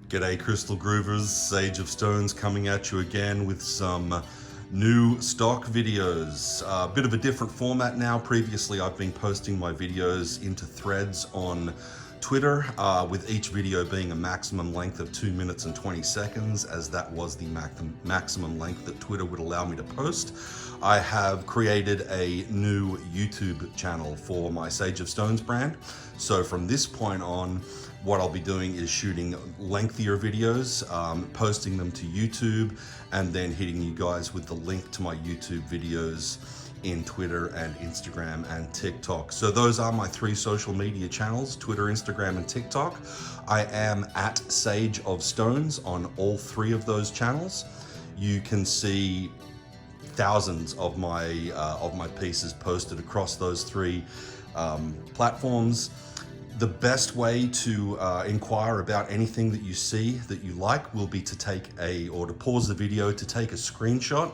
G'day Crystal Groovers, Sage of Stones coming at you again with some new stock videos. A bit of a different format now. Previously I've been posting my videos into threads on Twitter, with each video being a maximum length of 2 minutes and 20 seconds, as that was the maximum length that Twitter would allow me to post. I have created a new YouTube channel for my Sage of Stones brand. So from this point on, what I'll be doing is shooting lengthier videos, posting them to YouTube, and then hitting you guys with the link to my YouTube videos in Twitter and Instagram and TikTok. So those are my 3 social media channels: Twitter, Instagram, and TikTok. I am at Sage of Stones on all 3 of those channels. You can see thousands of my pieces posted across those 3 platforms. The best way to inquire about anything that you see that you like will be to to pause the video, to take a screenshot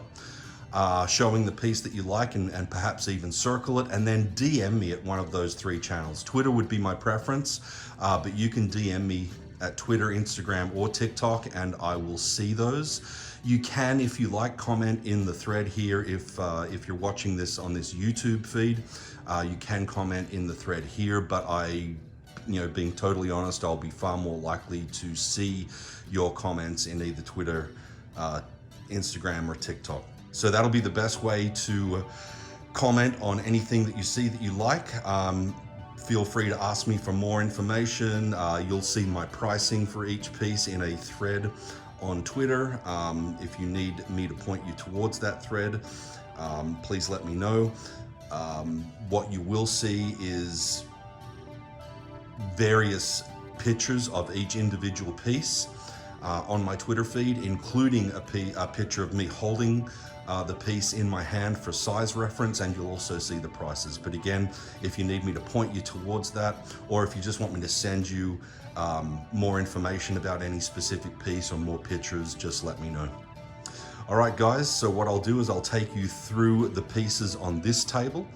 showing the piece that you like, and perhaps even circle it, and then DM me at one of those 3 channels. Twitter would be my preference, but you can DM me at Twitter, Instagram, or TikTok, and I will see those. You can, if you like, comment in the thread here. If you're watching this on this YouTube feed, you can comment in the thread here, but being totally honest, I'll be far more likely to see your comments in either Twitter, Instagram, or TikTok. So that'll be the best way to comment on anything that you see that you like. Feel free to ask me for more information. You'll see my pricing for each piece in a thread on Twitter. If you need me to point you towards that thread, please let me know. What you will see is various pictures of each individual piece on my Twitter feed, including a picture of me holding the piece in my hand for size reference, and you'll also see the prices. But again, if you need me to point you towards that, or if you just want me to send you more information about any specific piece or more pictures, just let me know. All right, guys, so what I'll do is I'll take you through the pieces on this table.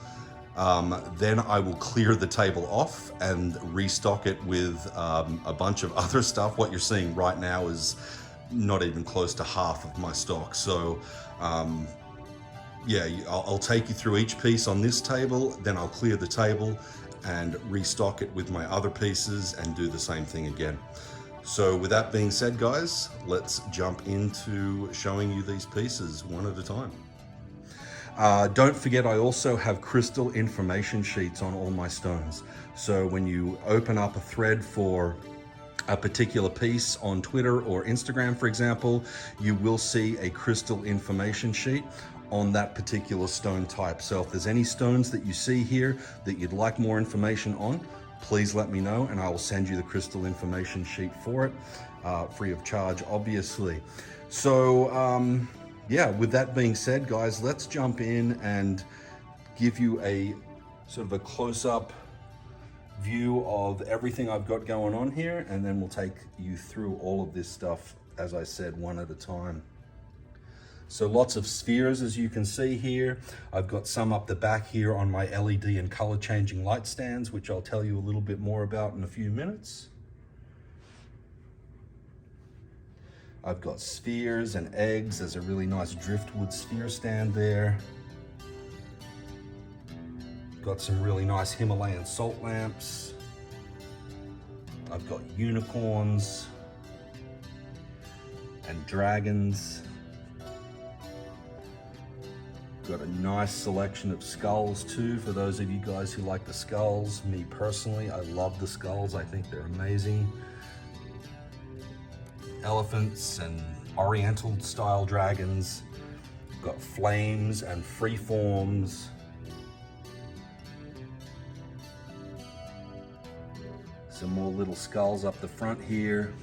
Then I will clear the table off and restock it with a bunch of other stuff. What you're seeing right now is not even close to half of my stock. So yeah, I'll take you through each piece on this table, then I'll clear the table and restock it with my other pieces and do the same thing again. So with that being said, guys, let's jump into showing you these pieces one at a time. Don't forget, I also have crystal information sheets on all my stones. So when you open up a thread for a particular piece on Twitter or Instagram, for example, you will see a crystal information sheet on that particular stone type. So if there's any stones that you see here that you'd like more information on, please let me know and I will send you the crystal information sheet for it, free of charge, obviously. So yeah, with that being said, guys, let's jump in and give you a sort of a close-up view of everything I've got going on here, and then we'll take you through all of this stuff, as I said, one at a time. So lots of spheres, as you can see here. I've got some up the back here on my LED and color changing light stands, which I'll tell you a little bit more about in a few minutes. I've got spheres and eggs. There's a really nice driftwood sphere stand there. Got some really nice Himalayan salt lamps. I've got unicorns and dragons. Got a nice selection of skulls too, for those of you guys who like the skulls. Me personally, I love the skulls. I think they're amazing. Elephants and oriental style dragons. Got flames and freeforms. Some more little skulls up the front here.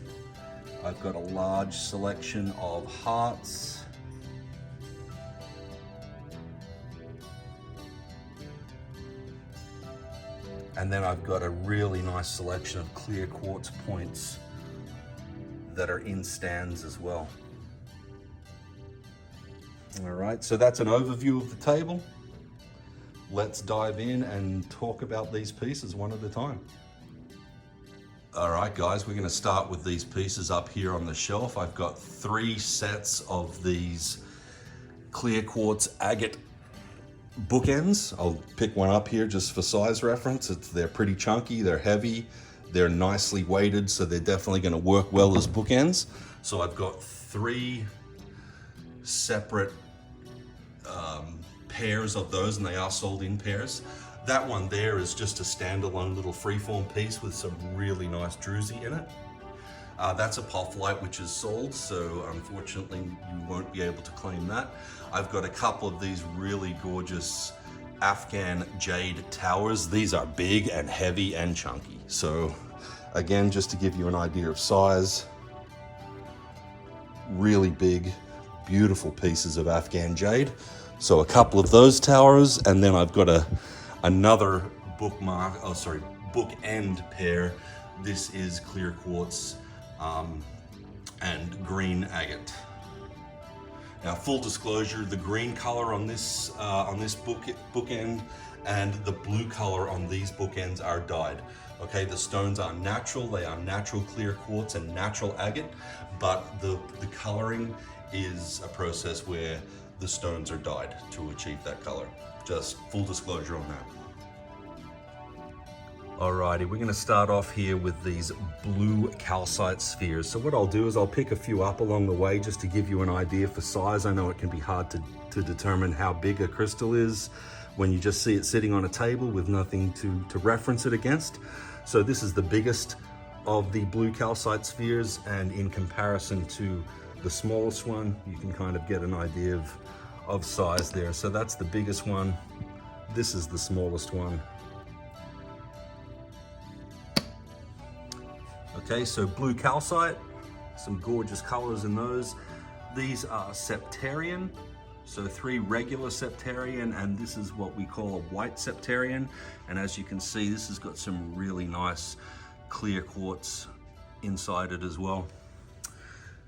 I've got a large selection of hearts. And then I've got a really nice selection of clear quartz points that are in stands as well. All right, so that's an overview of the table. Let's dive in and talk about these pieces one at a time. All right, guys, we're going to start with these pieces up here on the shelf. I've got 3 sets of these clear quartz agate bookends. I'll pick one up here just for size reference. They're pretty chunky, they're heavy, they're nicely weighted, so they're definitely going to work well as bookends. So I've got 3 separate pairs of those, and they are sold in pairs. That one there is just a standalone little freeform piece with some really nice druzy in it. That's a Fluorite which is sold, so unfortunately you won't be able to claim that. I've got a couple of these really gorgeous Afghan jade towers. These are big and heavy and chunky. So again, just to give you an idea of size, really big, beautiful pieces of Afghan jade. So a couple of those towers, and then I've got another bookend pair. This is clear quartz and green agate. Now, full disclosure, the green color on this bookend and the blue color on these bookends are dyed. Okay, the stones are natural. They are natural clear quartz and natural agate, but the coloring is a process where the stones are dyed to achieve that color. Just full disclosure on that. Alrighty, we're going to start off here with these blue calcite spheres. So what I'll do is I'll pick a few up along the way just to give you an idea for size. I know it can be hard to determine how big a crystal is when you just see it sitting on a table with nothing to reference it against. So this is the biggest of the blue calcite spheres, and in comparison to the smallest one, you can kind of get an idea of size there. So that's the biggest one. This is the smallest one. Okay, so blue calcite, some gorgeous colors in those. These are septarian, so 3 regular septarian, and this is what we call a white septarian. And as you can see, this has got some really nice clear quartz inside it as well.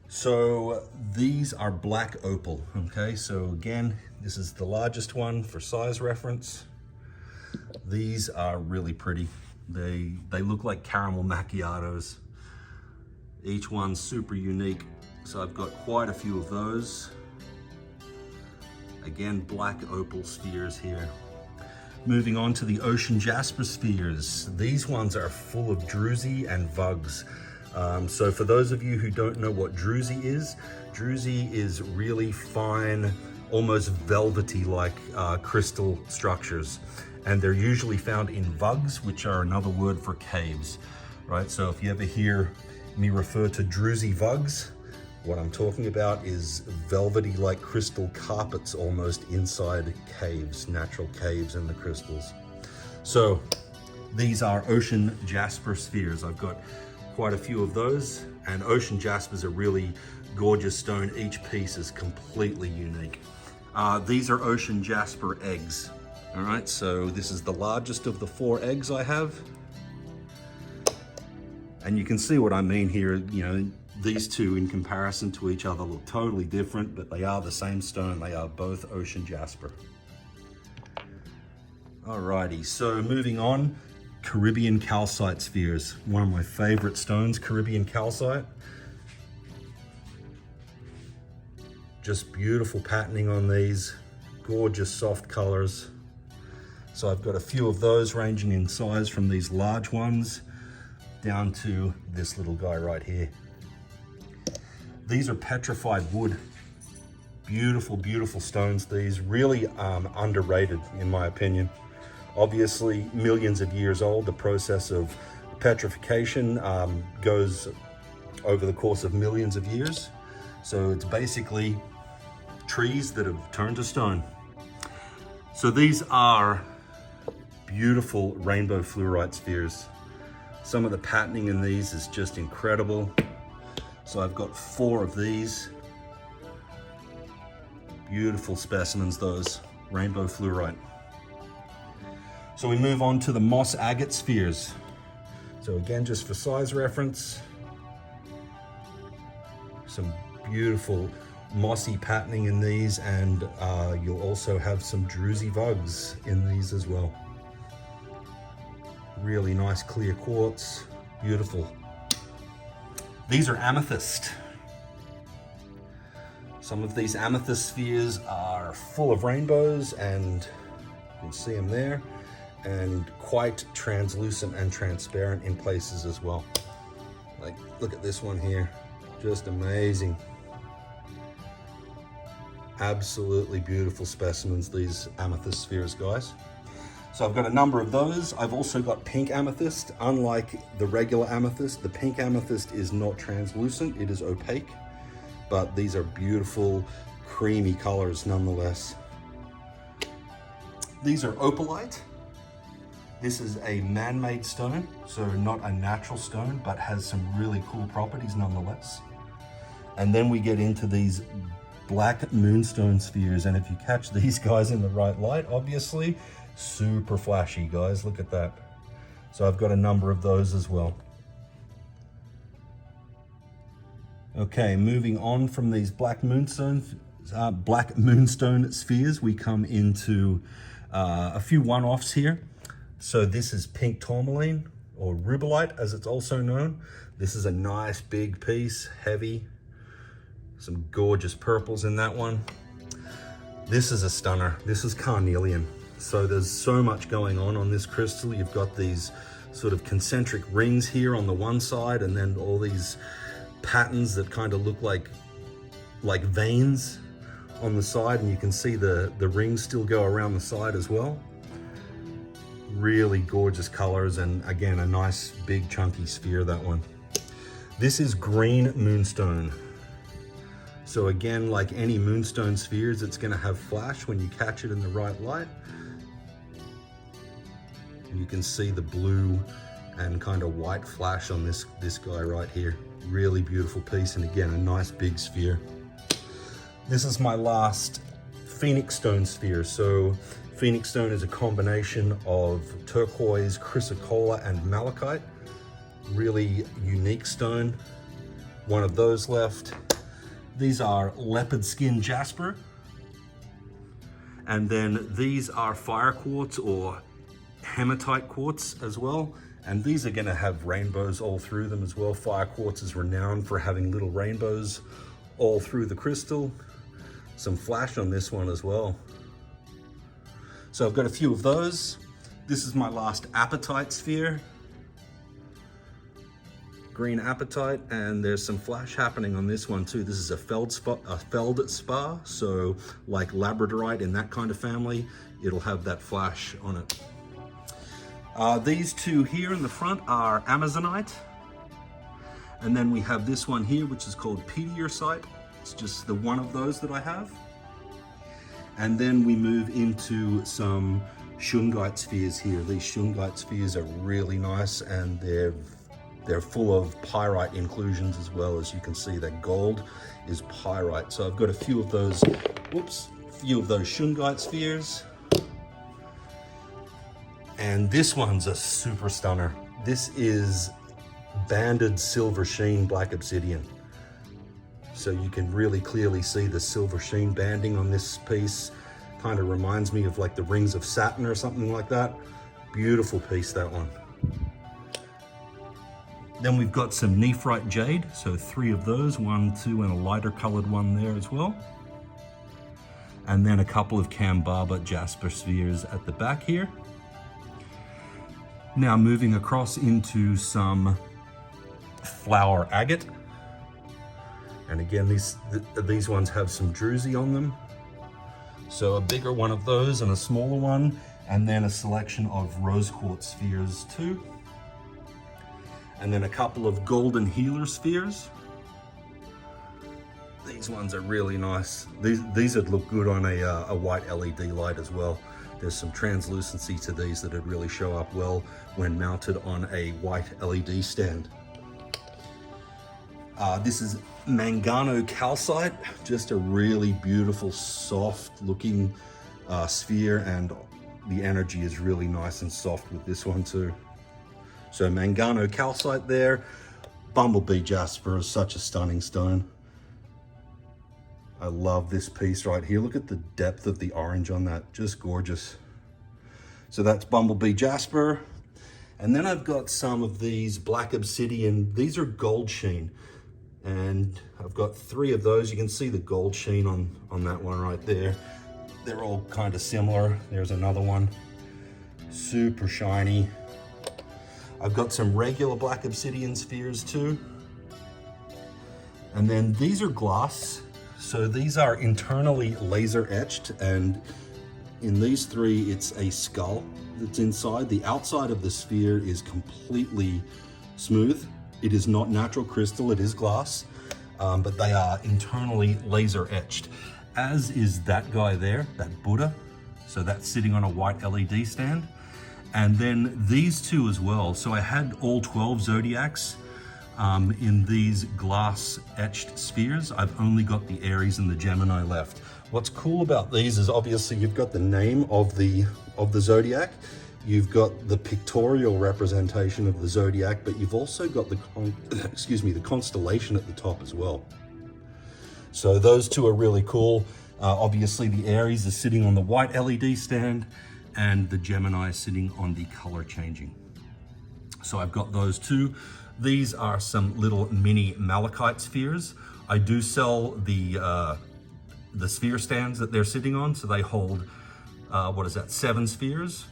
So these are black opal, okay? So again, this is the largest one for size reference. These are really pretty. They look like caramel macchiatos. Each one's super unique. So I've got quite a few of those. Again, black opal spheres here. Moving on to the ocean jasper spheres. These ones are full of druzy and vugs. So for those of you who don't know what druzy is really fine, almost velvety like crystal structures. And they're usually found in vugs, which are another word for caves, right? So if you ever hear me refer to druzy vugs, what I'm talking about is velvety like crystal carpets almost inside caves, natural caves in the crystals. So these are ocean jasper spheres. I've got quite a few of those, and ocean jasper is a really gorgeous stone. Each piece is completely unique. These are ocean jasper eggs. All right, so this is the largest of the 4 eggs I have. And you can see what I mean here. You know, these two in comparison to each other look totally different, but they are the same stone. They are both ocean jasper. Alrighty, so moving on, Caribbean calcite spheres. One of my favorite stones, Caribbean calcite. Just beautiful patterning on these, gorgeous soft colors. So I've got a few of those ranging in size from these large ones down to this little guy right here. These are petrified wood. Beautiful, beautiful stones. These really underrated in my opinion. Obviously millions of years old. The process of petrification goes over the course of millions of years. So it's basically trees that have turned to stone. So these are beautiful rainbow fluorite spheres. Some of the patterning in these is just incredible. So I've got 4 of these. Beautiful specimens, those rainbow fluorite. So we move on to the moss agate spheres. So again, just for size reference, some beautiful mossy patterning in these, and you'll also have some druzy vugs in these as well. Really nice clear quartz, Beautiful. These are amethyst. Some of these amethyst spheres are full of rainbows, and you can see them there, and quite translucent and transparent in places as well. Like, look at this one here, just amazing. Absolutely beautiful specimens, these amethyst spheres, guys. So I've got a number of those. I've also got pink amethyst. Unlike the regular amethyst, the pink amethyst is not translucent, it is opaque, but these are beautiful, creamy colors nonetheless. These are opalite. This is a man-made stone, so not a natural stone, but has some really cool properties nonetheless. And then we get into these black moonstone spheres, and if you catch these guys in the right light, obviously, super flashy, guys. Look at that. So I've got a number of those as well. Okay, moving on from these black moonstone spheres, we come into a few one-offs here. So this is pink tourmaline, or rubellite as it's also known. This is a nice big piece, heavy. Some gorgeous purples in that one. This is a stunner. This is carnelian. So there's so much going on this crystal. You've got these sort of concentric rings here on the one side, and then all these patterns that kind of look like veins on the side, and you can see the rings still go around the side as well. Really gorgeous colors, and again, a nice big chunky sphere, that one. This is green moonstone. So again, like any moonstone spheres, it's going to have flash when you catch it in the right light. And you can see the blue and kind of white flash on this guy right here. Really beautiful piece, and again, a nice big sphere. This is my last phoenix stone sphere. So phoenix stone is a combination of turquoise, chrysocolla, and malachite. Really unique stone. One of those left. These are leopard skin jasper. And then these are fire quartz or hematite quartz as well. And these are gonna have rainbows all through them as well. Fire quartz is renowned for having little rainbows all through the crystal. Some flash on this one as well. So I've got a few of those. This is my last apatite sphere. Green apatite, and there's some flash happening on this one too. This is a feldspar, so like labradorite in that kind of family, it'll have that flash on it. These two here in the front are amazonite, and then we have this one here, which is called pediorcite. It's just the one of those that I have. And then we move into some shungite spheres here. These shungite spheres are really nice, and they're full of pyrite inclusions as well. As you can see, that gold is pyrite. So I've got a few of those, few of those shungite spheres. And this one's a super stunner. This is banded silver sheen black obsidian. So you can really clearly see the silver sheen banding on this piece. Kind of reminds me of like the rings of Saturn or something like that. Beautiful piece, that one. Then we've got some nephrite jade, so 3 of those, 1, 2, and a lighter colored one there as well. And then a couple of Kambaba Jasper spheres at the back here. Now moving across into some flower agate. And again, these ones have some druzy on them. So a bigger one of those and a smaller one, and then a selection of rose quartz spheres too. And then a couple of golden healer spheres. These ones are really nice. These would look good on a white LED light as well. There's some translucency to these that would really show up well when mounted on a white LED stand. This is Mangano Calcite, just a really beautiful, soft looking sphere, and the energy is really nice and soft with this one too. So Mangano Calcite there. Bumblebee Jasper is such a stunning stone. I love this piece right here. Look at the depth of the orange on that, just gorgeous. So that's Bumblebee Jasper. And then I've got some of these black obsidian. These are gold sheen. And I've got 3 of those. You can see the gold sheen on that one right there. They're all kind of similar. There's another one, super shiny. I've got some regular black obsidian spheres too. And then these are glass. So these are internally laser etched, and in these 3, it's a skull that's inside. The outside of the sphere is completely smooth. It is not natural crystal, it is glass, but they are internally laser etched, as is that guy there, that Buddha. So that's sitting on a white LED stand. And then these 2 as well. So I had all 12 zodiacs in these glass etched spheres. I've only got the Aries and the Gemini left. What's cool about these is obviously you've got the name of the zodiac, you've got the pictorial representation of the zodiac, but you've also got the the constellation at the top as well. So those 2 are really cool. Obviously the Aries is sitting on the white LED stand, and the Gemini is sitting on the color changing. So I've got those 2. These are some little mini malachite spheres. I do sell the sphere stands that they're sitting on, so they hold, 7 spheres.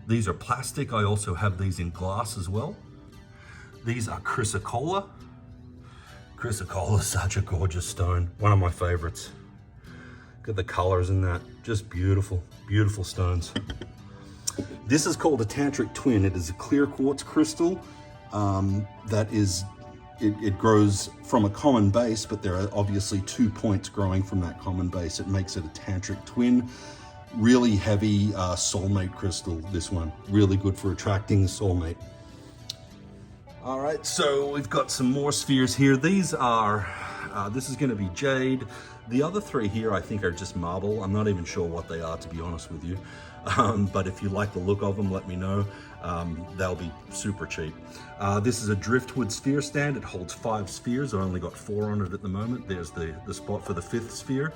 These are plastic. I also have these in glass as well. These are chrysocolla. Chrysocolla is such a gorgeous stone, one of my favorites. Look at the colors in that, just beautiful, beautiful stones. This is called a tantric twin. It is a clear quartz crystal that is, it grows from a common base, but there are obviously 2 points growing from that common base. It makes it a tantric twin. Really heavy soulmate crystal, this one. Really good for attracting a soulmate. All right, so we've got some more spheres here. These are, this is gonna be jade. The other 3 here I think are just marble. I'm not even sure what they are, to be honest with you. But if you like the look of them, let me know. They'll be super cheap. This is a driftwood sphere stand. It holds 5 spheres. I've only got 4 on it at the moment. There's the spot for the 5th sphere.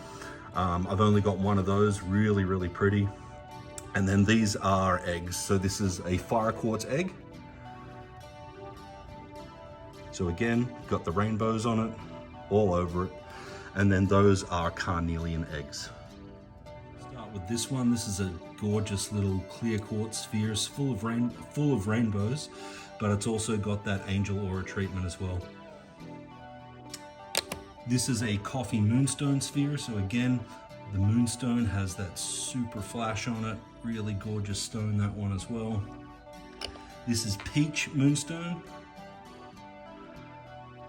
I've only got 1 of those, really, really pretty. And then these are eggs. So this is a fire quartz egg. So again, got the rainbows on it, all over it. And then those are carnelian eggs. Start with this one. This is a gorgeous little clear quartz spheres full of rainbows, but it's also got that angel aura treatment as well. This is a coffee moonstone sphere. So again, the moonstone has that super flash on it. Really gorgeous stone, that one as well. This is peach moonstone.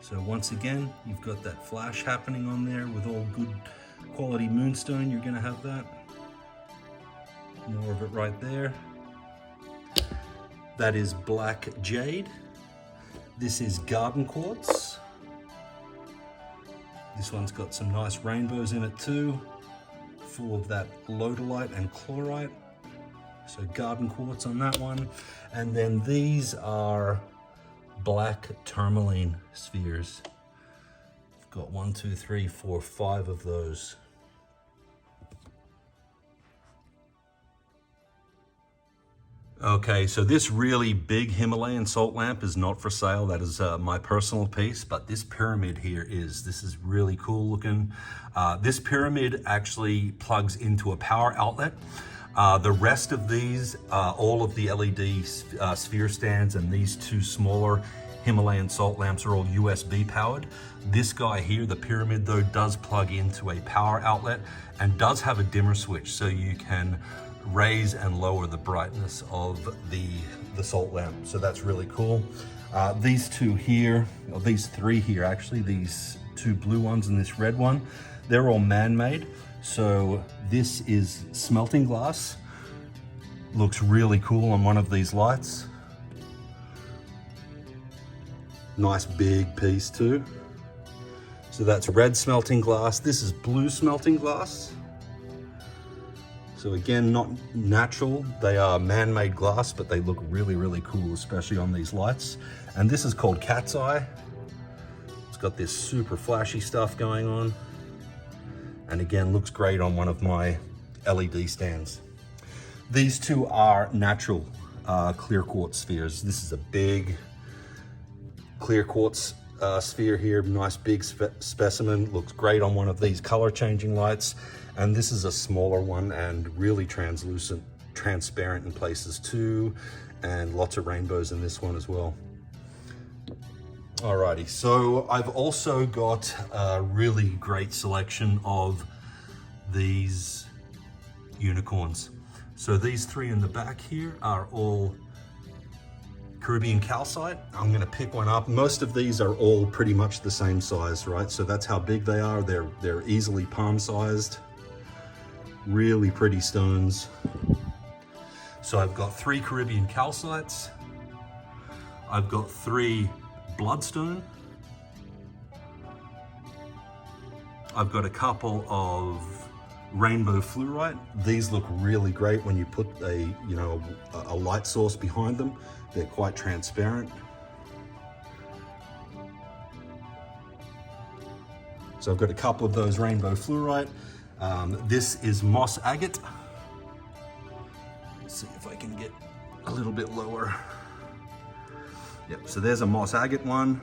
So once again, you've got that flash happening on there. With all good quality moonstone, you're gonna have that. More of it right there. That is black jade. This is garden quartz. This one's got some nice rainbows in it too, full of that Sodalite and chlorite. So garden quartz on that one. And then these are black tourmaline spheres. I've got 1, 2, 3, 4, 5 of those. Okay, so this really big Himalayan salt lamp is not for sale. That is my personal piece, but this pyramid here is. This is really cool looking. This pyramid actually plugs into a power outlet. The rest of these, all of the LED sphere stands and these 2 smaller Himalayan salt lamps are all USB powered. This guy here, the pyramid though, does plug into a power outlet and does have a dimmer switch, so you can raise and lower the brightness of the salt lamp. So that's really cool. These 2 here, or these 3 here actually, these 2 blue ones and this red one, they're all man-made. So this is smelting glass. Looks really cool on one of these lights. Nice big piece too. So that's red smelting glass. This is blue smelting glass. So again, not natural. They are man-made glass, but they look really, really cool, especially on these lights. And this is called cat's eye. It's got this super flashy stuff going on. And again, looks great on one of my LED stands. These 2 are natural clear quartz spheres. This is a big clear quartz sphere here, nice big specimen, looks great on one of these color changing lights. And this is a smaller one and really translucent, transparent in places too, and lots of rainbows in this one as well. Alrighty, so I've also got a really great selection of these unicorns. So these three in the back here are all Caribbean calcite. I'm gonna pick one up. Most of these are all pretty much the same size, right? So that's how big they are. They're easily palm sized. Really pretty stones. So I've got 3 Caribbean calcites. I've got 3 bloodstone. I've got a couple of rainbow fluorite. These look really great when you put a light source behind them. They're quite transparent. So I've got a couple of those rainbow fluorite. This is moss agate. Let's see if I can get a little bit lower. Yep, so there's a moss agate one.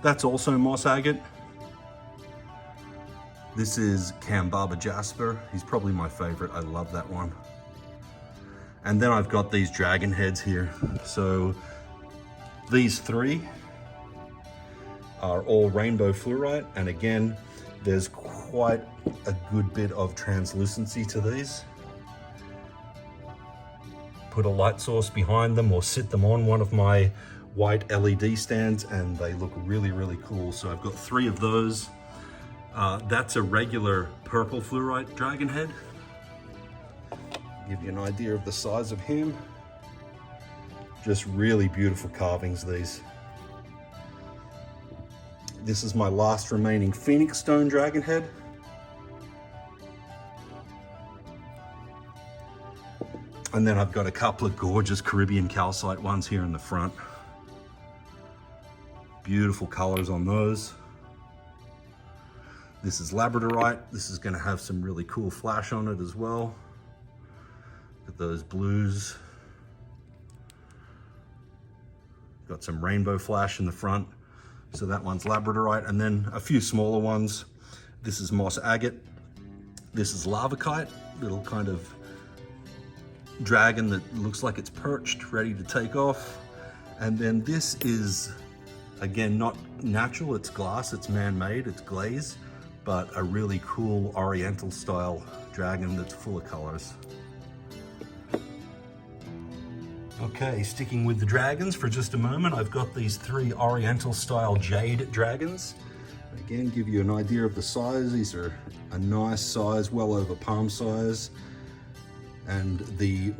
That's also moss agate. This is Jasper. He's probably my favorite. I love that one. And then I've got these dragon heads here. So these 3 are all rainbow fluorite. And again, there's quite a good bit of translucency to these. Put a light source behind them or sit them on one of my white LED stands and they look really, really cool. So I've got 3 of those. That's a regular purple fluorite dragon head. Give you an idea of the size of him. Just really beautiful carvings, these. This is my last remaining Phoenix stone dragon head. And then I've got a couple of gorgeous Caribbean calcite ones here in the front. Beautiful colors on those. This is labradorite. This is going to have some really cool flash on it as well. Look at those blues. Got some rainbow flash in the front. So that one's labradorite. And then a few smaller ones. This is moss agate. This is lavakite, little kind of dragon that looks like it's perched, ready to take off. And then this is, again, not natural, it's glass, it's man-made, it's glaze, but a really cool oriental style dragon that's full of colors. Okay, sticking with the dragons for just a moment, I've got these 3 oriental style jade dragons. Again, give you an idea of the size. These are a nice size, well over palm size. And the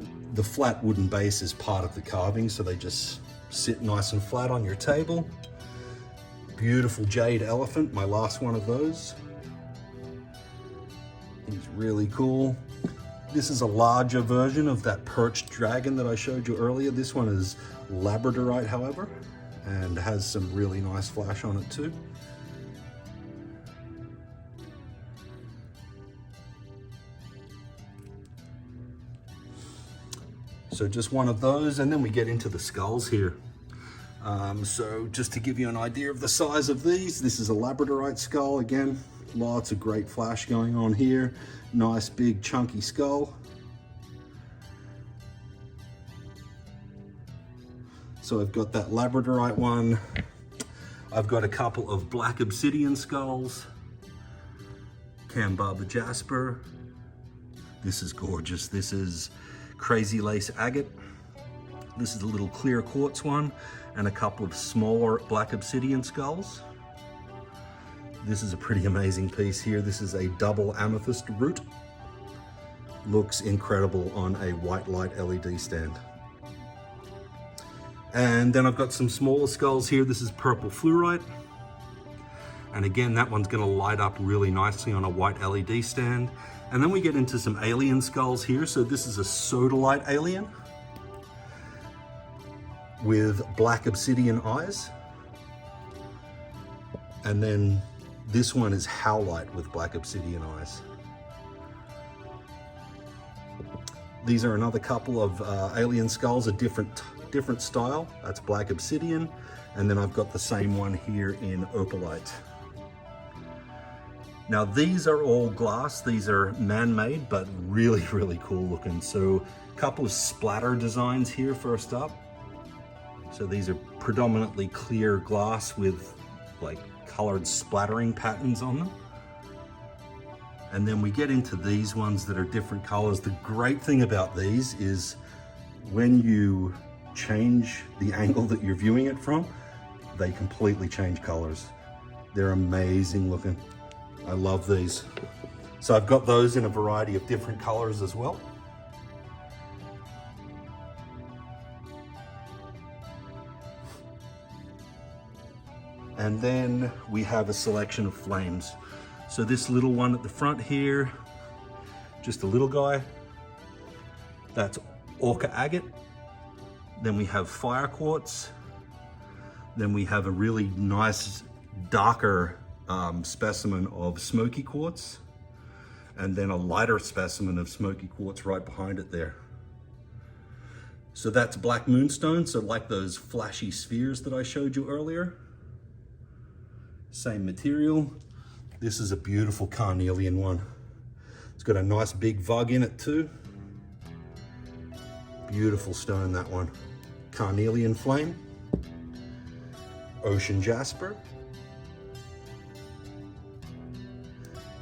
flat wooden base is part of the carving, so they just sit nice and flat on your table. Beautiful jade elephant, my last one of those. He's really cool. This is a larger version of that perched dragon that I showed you earlier. This one is labradorite, however, and has some really nice flash on it too. So just one of those, and then we get into the skulls here. So just to give you an idea of the size of these, this is a labradorite skull. Again, lots of great flash going on here. Nice big chunky skull. So I've got that labradorite one. I've got a couple of black obsidian skulls. Jasper. This is gorgeous. This is crazy lace agate. This is a little clear quartz one, and a couple of smaller black obsidian skulls. This is a pretty amazing piece here. This is a double amethyst root. Looks incredible on a white light LED stand. And then I've got some smaller skulls here. This is purple fluorite. And again, that one's gonna light up really nicely on a white LED stand. And then we get into some alien skulls here. So this is a Sodalite alien with black obsidian eyes. And then this one is Howlite with black obsidian eyes. These are another couple of alien skulls, a different style. That's black obsidian. And then I've got the same one here in opalite. Now these are all glass. These are man-made, but really, really cool looking. So a couple of splatter designs here first up. So these are predominantly clear glass with like colored splattering patterns on them. And then we get into these ones that are different colors. The great thing about these is when you change the angle that you're viewing it from, they completely change colors. They're amazing looking. I love these. So I've got those in a variety of different colors as well. And then we have a selection of flames. So this little one at the front here, just a little guy, that's Orca Agate. Then we have fire quartz. Then we have a really nice darker specimen of Smoky quartz, and then a lighter specimen of Smoky quartz right behind it there. So that's black moonstone, so like those flashy spheres that I showed you earlier. Same material. This is a beautiful carnelian one. It's got a nice big vug in it too. Beautiful stone, that one. Carnelian flame. Ocean jasper.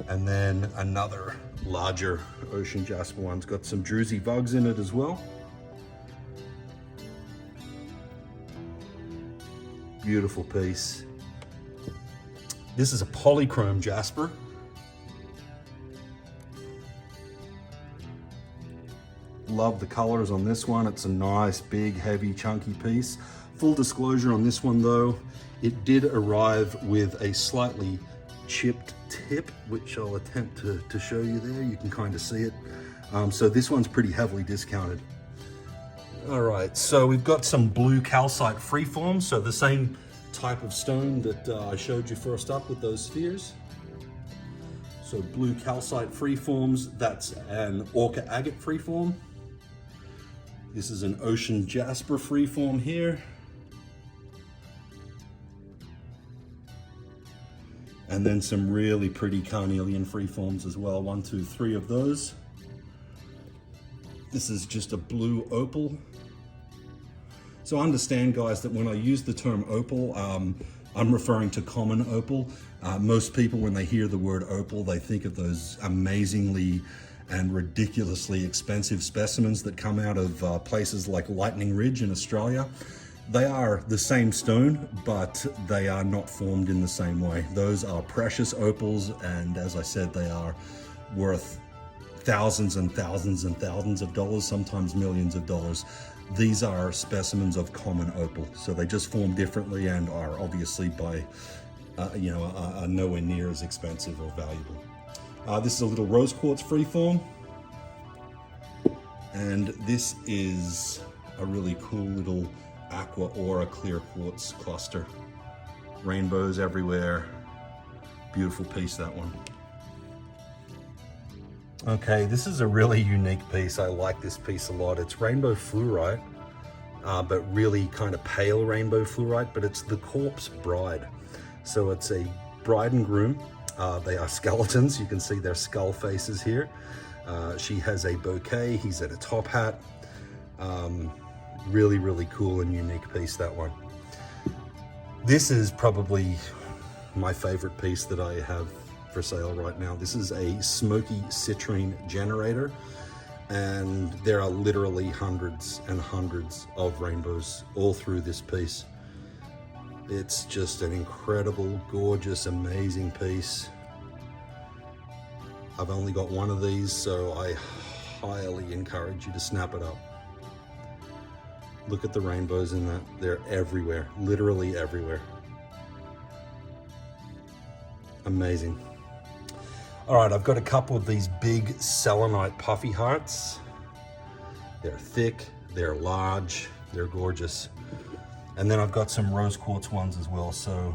And then another larger ocean jasper one. It's got some druzy vugs in it as well. Beautiful piece. This is a polychrome jasper. Love the colors on this one. It's a nice, big, heavy, chunky piece. Full disclosure on this one though, it did arrive with a slightly chipped tip, which I'll attempt to show you there. You can kind of see it. So this one's pretty heavily discounted. All right, so we've got some blue calcite freeform. So the same type of stone that I showed you first up with those spheres. So blue calcite freeforms, that's an Orca Agate freeform. This is an ocean jasper freeform here. And then some really pretty carnelian freeforms as well. 1, 2, 3 of those. This is just a blue opal. So understand, guys, that when I use the term opal, I'm referring to common opal. Most people, when they hear the word opal, they think of those amazingly and ridiculously expensive specimens that come out of places like Lightning Ridge in Australia. They are the same stone, but they are not formed in the same way. Those are precious opals, and as I said, they are worth thousands and thousands and thousands of dollars, sometimes millions of dollars. These are specimens of common opal, so they just form differently and are obviously by, are nowhere near as expensive or valuable. This is a little rose quartz freeform, and this is a really cool little aqua aura clear quartz cluster. Rainbows everywhere. Beautiful piece, that one. Okay, this is a really unique piece. I like this piece a lot. It's rainbow fluorite, but really kind of pale rainbow fluorite, but it's the corpse bride. So it's a bride and groom. They are skeletons. You can see their skull faces here. She has a bouquet. He's at a top hat. Really, really cool and unique piece, that one. This is probably my favorite piece that I have for sale right now. This is a Smoky citrine generator, and there are literally hundreds and hundreds of rainbows all through this piece. It's just an incredible, gorgeous, amazing piece. I've only got one of these, so I highly encourage you to snap it up. Look at the rainbows in that. They're everywhere, literally everywhere. Amazing. All right, I've got a couple of these big selenite puffy hearts. They're thick, they're large, they're gorgeous. And then I've got some rose quartz ones as well. So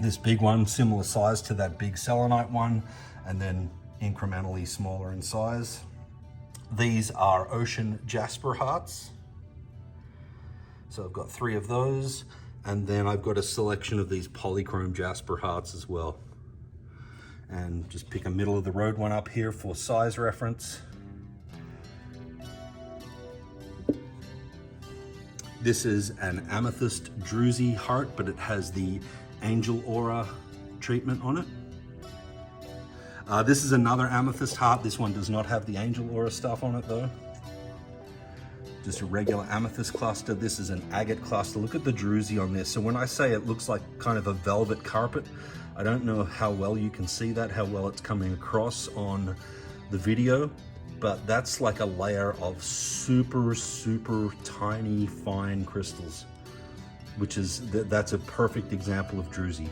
this big one, similar size to that big selenite one, and then incrementally smaller in size. These are ocean Jasper hearts. So I've got 3 of those. And then I've got a selection of these polychrome Jasper hearts as well. And just pick a middle of the road one up here for size reference. This is an amethyst druzy heart, but it has the angel aura treatment on it. This is another amethyst heart. This one does not have the angel aura stuff on it though. Just a regular amethyst cluster. This is an agate cluster. Look at the druzy on this. So when I say it looks like kind of a velvet carpet, I don't know how well you can see that, how well it's coming across on the video, but that's like a layer of super, super tiny, fine crystals, which is, that's a perfect example of druzy.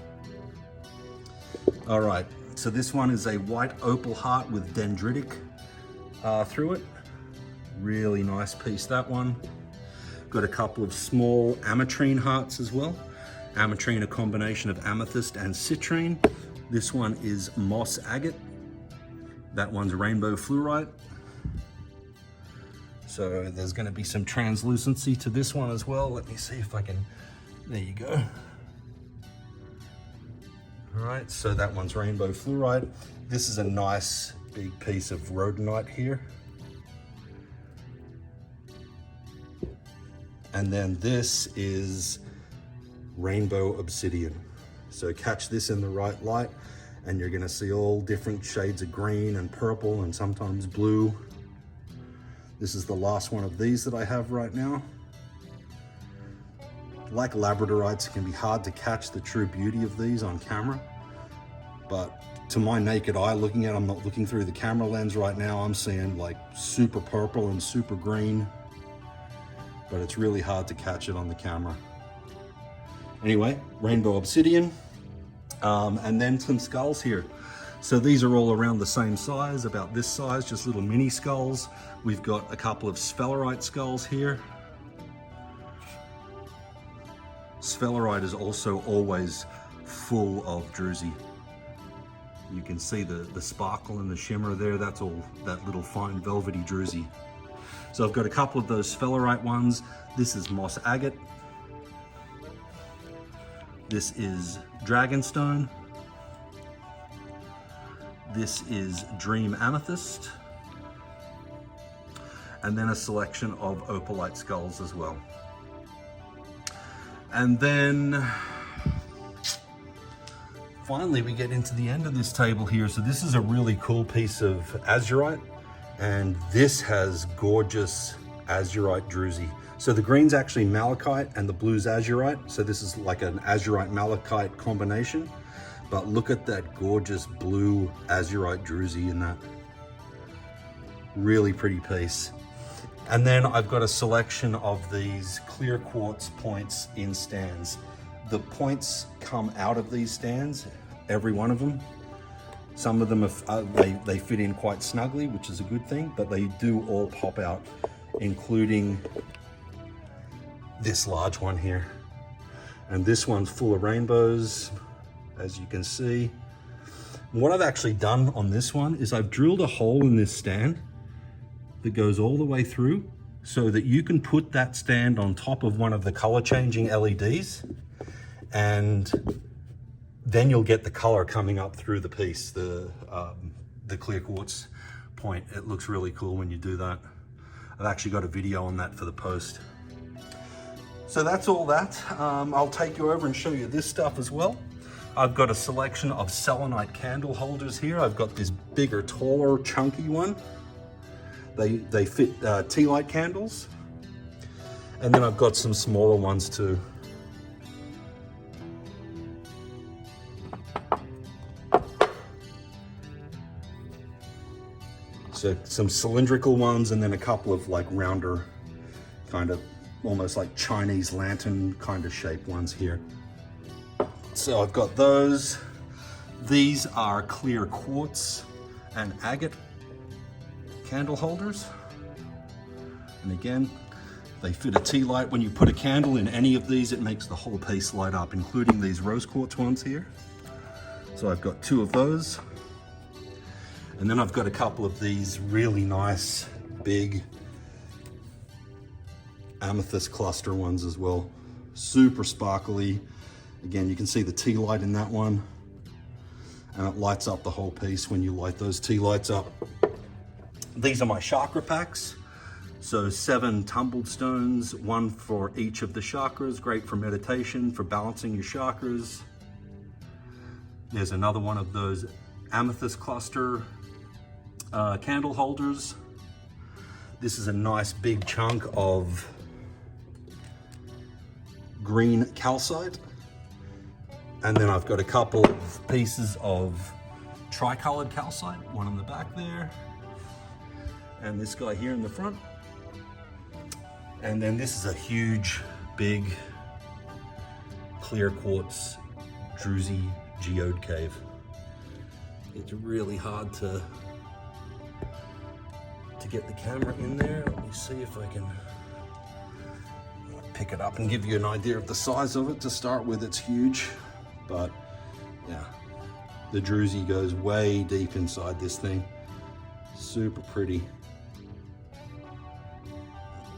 All right, so this one is a white opal heart with dendritic through it. Really nice piece, that one. Got a couple of small ametrine hearts as well. Ametrine, a combination of amethyst and citrine. This one is moss agate. That one's rainbow fluorite. So there's going to be some translucency to this one as well. Let me see if I can, there you go. All right, so that one's rainbow fluorite. This is a nice big piece of rhodonite here. And then this is rainbow obsidian. So catch this in the right light and you're gonna see all different shades of green and purple and sometimes blue. This is the last one of these that I have right now. Like labradorites, it can be hard to catch the true beauty of these on camera, but to my naked eye looking at, I'm not looking through the camera lens right now, I'm seeing like super purple and super green, but it's really hard to catch it on the camera. Anyway, rainbow obsidian, and then some skulls here. So these are all around the same size, about this size, just little mini skulls. We've got a couple of sphelerite skulls here. Sphelerite is also always full of druzy. You can see the sparkle and the shimmer there, that's all that little fine velvety druzy. So I've got a couple of those sphelerite ones. This is moss agate. This is dragonstone. This is dream amethyst. And then a selection of opalite skulls as well. And then finally we get into the end of this table here. So this is a really cool piece of azurite. And this has gorgeous azurite druzy. So the green's actually malachite and the blue's azurite. So this is like an azurite malachite combination. But look at that gorgeous blue azurite druzy in that. Really pretty piece. And then I've got a selection of these clear quartz points in stands. The points come out of these stands, every one of them. Some of them, they fit in quite snugly, which is a good thing, but they do all pop out, including this large one here. And this one's full of rainbows, as you can see. And what I've actually done on this one is I've drilled a hole in this stand that goes all the way through so that you can put that stand on top of one of the color changing LEDs, and then you'll get the color coming up through the piece, the clear quartz point. It looks really cool when you do that. I've actually got a video on that for the post. So that's all that. I'll take you over and show you this stuff as well. I've got a selection of selenite candle holders here. I've got this bigger, taller, chunky one. They fit tea light candles. And then I've got some smaller ones too. So some cylindrical ones and then a couple of like rounder, kind of almost like Chinese lantern kind of shaped ones here. So I've got those. These are clear quartz and agate candle holders. And again, they fit a tea light. When you put a candle in any of these, it makes the whole piece light up, including these rose quartz ones here. So I've got 2 of those. And then I've got a couple of these really nice big amethyst cluster ones as well. Super sparkly. Again, you can see the tea light in that one, and it lights up the whole piece when you light those tea lights up. These are my chakra packs. So 7 tumbled stones, 1 for each of the chakras. Great for meditation, for balancing your chakras. There's another one of those amethyst cluster candle holders. This is a nice big chunk of green calcite. And then I've got a couple of pieces of tricolored calcite, one in the back there, and this guy here in the front. And then this is a huge, big, clear quartz druzy geode cave. It's really hard to get the camera in there. Let me see if I can pick it up and give you an idea of the size of it. To start with, it's huge, but yeah, the druzy goes way deep inside this thing. Super pretty.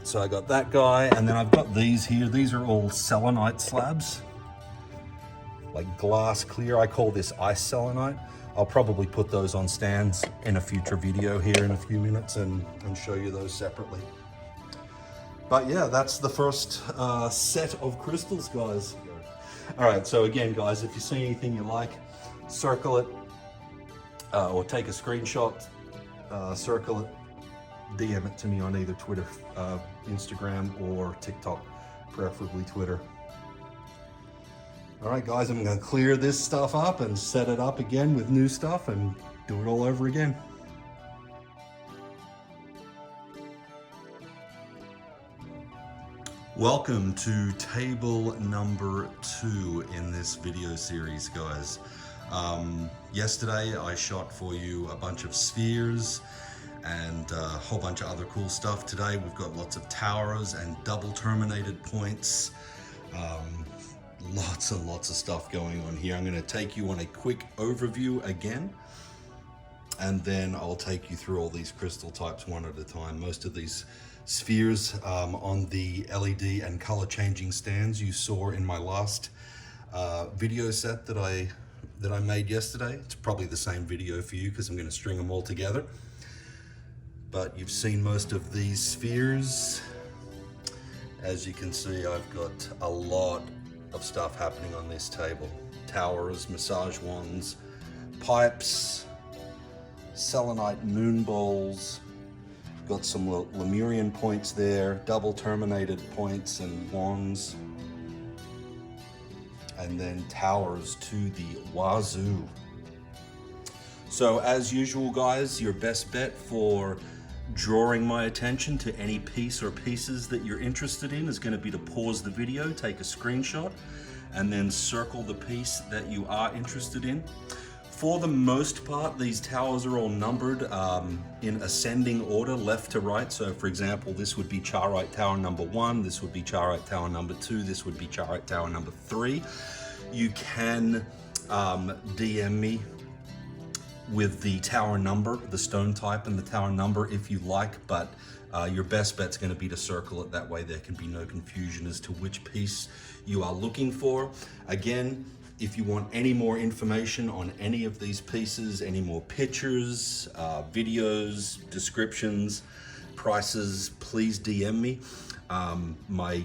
So I got that guy, and then I've got these here. These are all selenite slabs, like glass clear. I call this ice selenite. I'll probably put those on stands in a future video here in a few minutes and show you those separately. But yeah, that's the first set of crystals, guys. All right, so again, guys, if you see anything you like, circle it or take a screenshot, circle it, DM it to me on either Twitter, Instagram, or TikTok, preferably Twitter. All right, guys, I'm gonna clear this stuff up and set it up again with new stuff and do it all over again. Welcome to table number 2 in this video series, guys. Yesterday I shot for you a bunch of spheres and a whole bunch of other cool stuff. Today we've got lots of towers and double terminated points. Lots and lots of stuff going on here. I'm going to take you on a quick overview again, and then I'll take you through all these crystal types one at a time. Most of these spheres on the LED and color changing stands you saw in my last video set that I made yesterday. It's probably the same video for you because I'm going to string them all together. But you've seen most of these spheres. As you can see, I've got a lot of stuff happening on this table. Towers, massage wands, pipes, selenite moon bowls. Got some Lemurian points there, double terminated points and wands. And then towers to the wazoo. So as usual, guys, your best bet for drawing my attention to any piece or pieces that you're interested in is going to be to pause the video, take a screenshot, and then circle the piece that you are interested in. For the most part, these towers are all numbered in ascending order, left to right. So for example, this would be Charoite Tower number 1, this would be Charoite Tower number 2, this would be Charoite Tower number 3. You can DM me with the tower number, the stone type and the tower number if you like, but your best bet's going to be to circle it. That way there can be no confusion as to which piece you are looking for. Again, if you want any more information on any of these pieces, any more pictures, videos, descriptions, prices, please DM me. My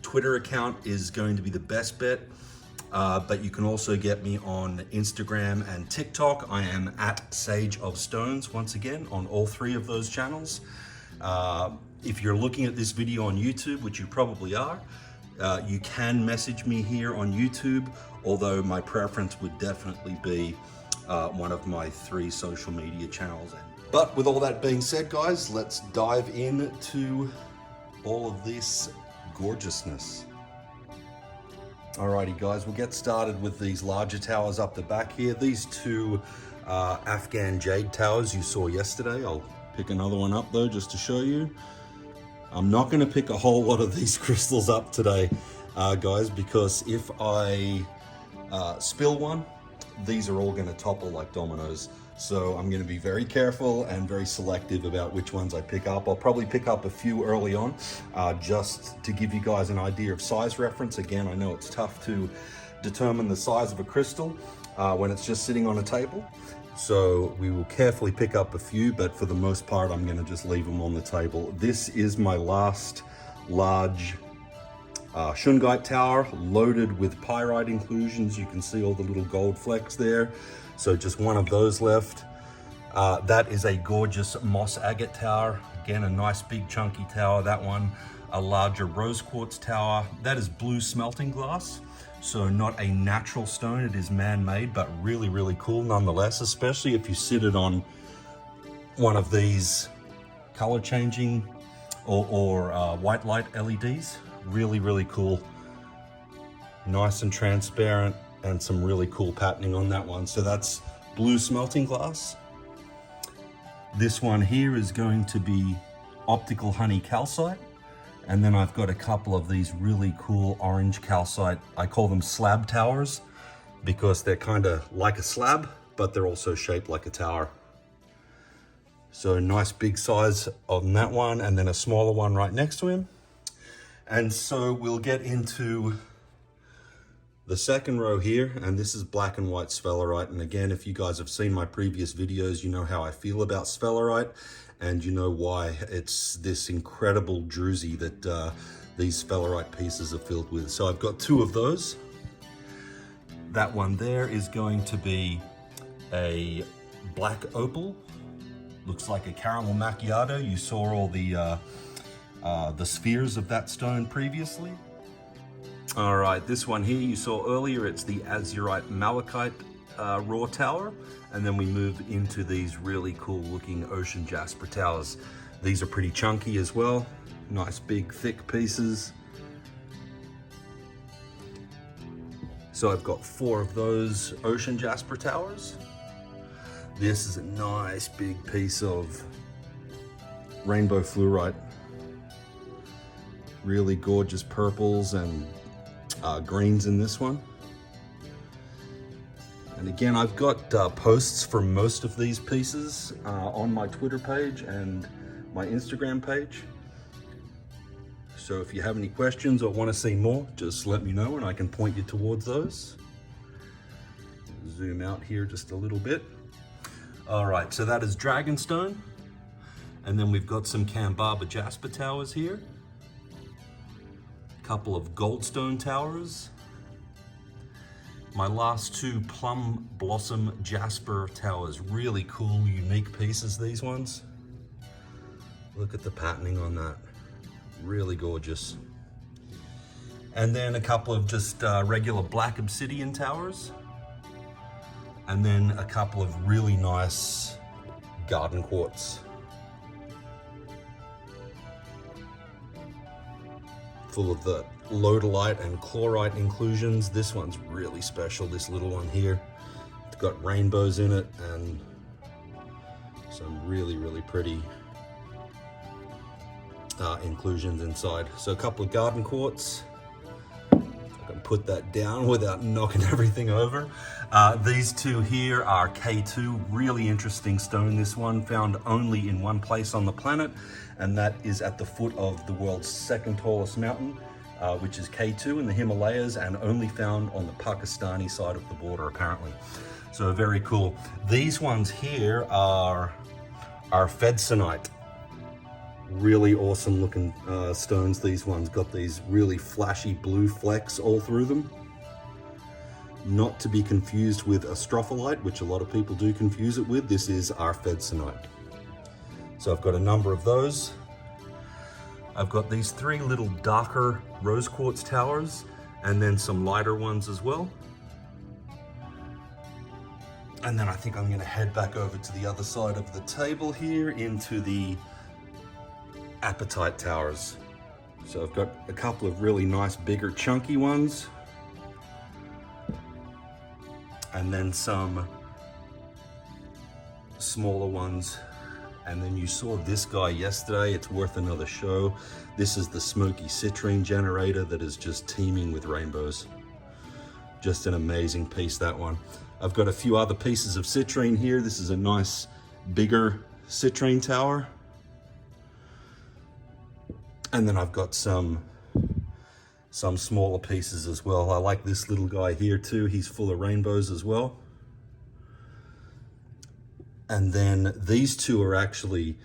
Twitter account is going to be the best bet. But you can also get me on Instagram and TikTok. I am at Sage of Stones, once again, on all 3 of those channels. If you're looking at this video on YouTube, which you probably are, you can message me here on YouTube, although my preference would definitely be one of my 3 social media channels. But with all that being said, guys, let's dive into all of this gorgeousness. Alrighty, guys, we'll get started with these larger towers up the back here. These 2 Afghan jade towers you saw yesterday. I'll pick another one up though, just to show you. I'm not going to pick a whole lot of these crystals up today, guys, because if I spill one, these are all going to topple like dominoes. So I'm going to be very careful and very selective about which ones I pick up. I'll probably pick up a few early on, just to give you guys an idea of size reference. Again, I know it's tough to determine the size of a crystal when it's just sitting on a table. So we will carefully pick up a few, but for the most part, I'm going to just leave them on the table. This is my last large shungite tower, loaded with pyrite inclusions. You can see all the little gold flecks there. So just one of those left. That is a gorgeous moss agate tower. Again, a nice big chunky tower. That one, a larger rose quartz tower. That is blue smelting glass. So not a natural stone, it is man-made, but really, really cool nonetheless, especially if you sit it on one of these color changing or white light LEDs. Really, really cool. Nice and transparent, and some really cool patterning on that one. So that's blue smelting glass. This one here is going to be optical honey calcite. And then I've got a couple of these really cool orange calcite. I call them slab towers because they're kind of like a slab, but they're also shaped like a tower. So nice big size on that one, and then a smaller one right next to him. And so we'll get into the second row here, and this is black and white sphalerite. And again, if you guys have seen my previous videos, you know how I feel about sphalerite, and you know why it's this incredible druzy that these sphalerite pieces are filled with. So I've got two of those. That one there is going to be a black opal. Looks like a caramel macchiato. You saw all the spheres of that stone previously. All right, this one here you saw earlier, it's the azurite malachite raw tower, and then we move into these really cool looking ocean jasper towers. These are pretty chunky as well, nice big thick pieces. So I've got 4 of those ocean jasper towers. This is a nice big piece of rainbow fluorite. Really gorgeous purples and greens in this one. And again, I've got posts for most of these pieces on my Twitter page and my Instagram page. So if you have any questions or want to see more, just let me know and I can point you towards those. Zoom out here just a little bit. All right, so that is Dragonstone. And then we've got some Kambaba Jasper towers here. Couple of goldstone towers. My last 2 plum blossom jasper towers. Really cool, unique pieces, these ones. Look at the patterning on that. Really gorgeous. And then a couple of just regular black obsidian towers. And then a couple of really nice garden quartz. Full of the Sodalite and chlorite inclusions. This one's really special, this little one here. It's got rainbows in it and some really, really pretty inclusions inside. So a couple of garden quartz. If I can put that down without knocking everything over. These 2 here are K2, really interesting stone. This one found only in one place on the planet, and that is at the foot of the world's 2nd tallest mountain, which is K2 in the Himalayas, and only found on the Pakistani side of the border apparently. So very cool. These ones here are Fedsenite. Really awesome looking stones. These ones got these really flashy blue flecks all through them. Not to be confused with Astrophyllite, which a lot of people do confuse it with. This is our Fedsenite. So I've got a number of those. I've got these 3 little darker rose quartz towers, and then some lighter ones as well. And then I think I'm going to head back over to the other side of the table here into the apatite towers. So I've got a couple of really nice bigger chunky ones, and then some smaller ones. And then you saw this guy yesterday, it's worth another show. This is the Smoky citrine generator that is just teeming with rainbows. Just an amazing piece, that one. I've got a few other pieces of citrine here. This is a nice bigger citrine tower. And then I've got some smaller pieces as well. I like this little guy here too. He's full of rainbows as well. And then these two are actually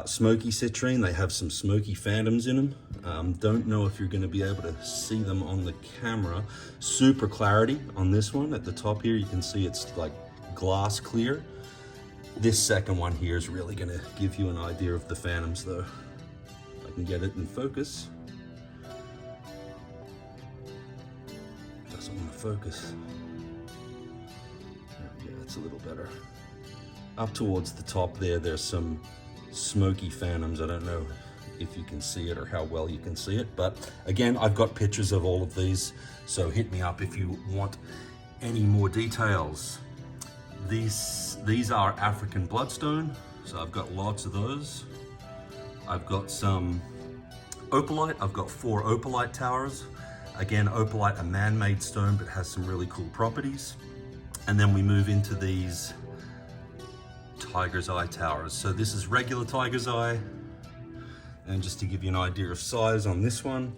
Smoky citrine. They have some smoky phantoms in them. Don't know if you're going to be able to see them on the camera. Super clarity on this one. At the top here, you can see it's like glass clear. This second one here is really going to give you an idea of the phantoms though. I can get it in focus. Doesn't want to focus. Yeah, it's a little better. Up towards the top there, there's some smoky phantoms. I don't know if you can see it or how well you can see it, but again, I've got pictures of all of these, so hit me up if you want any more details. These are African bloodstone, so I've got lots of those. I've got some opalite. I've got 4 opalite towers. Again, opalite, a man-made stone, but has some really cool properties. And then we move into these tiger's eye towers. So this is regular tiger's eye. And just to give you an idea of size on this one,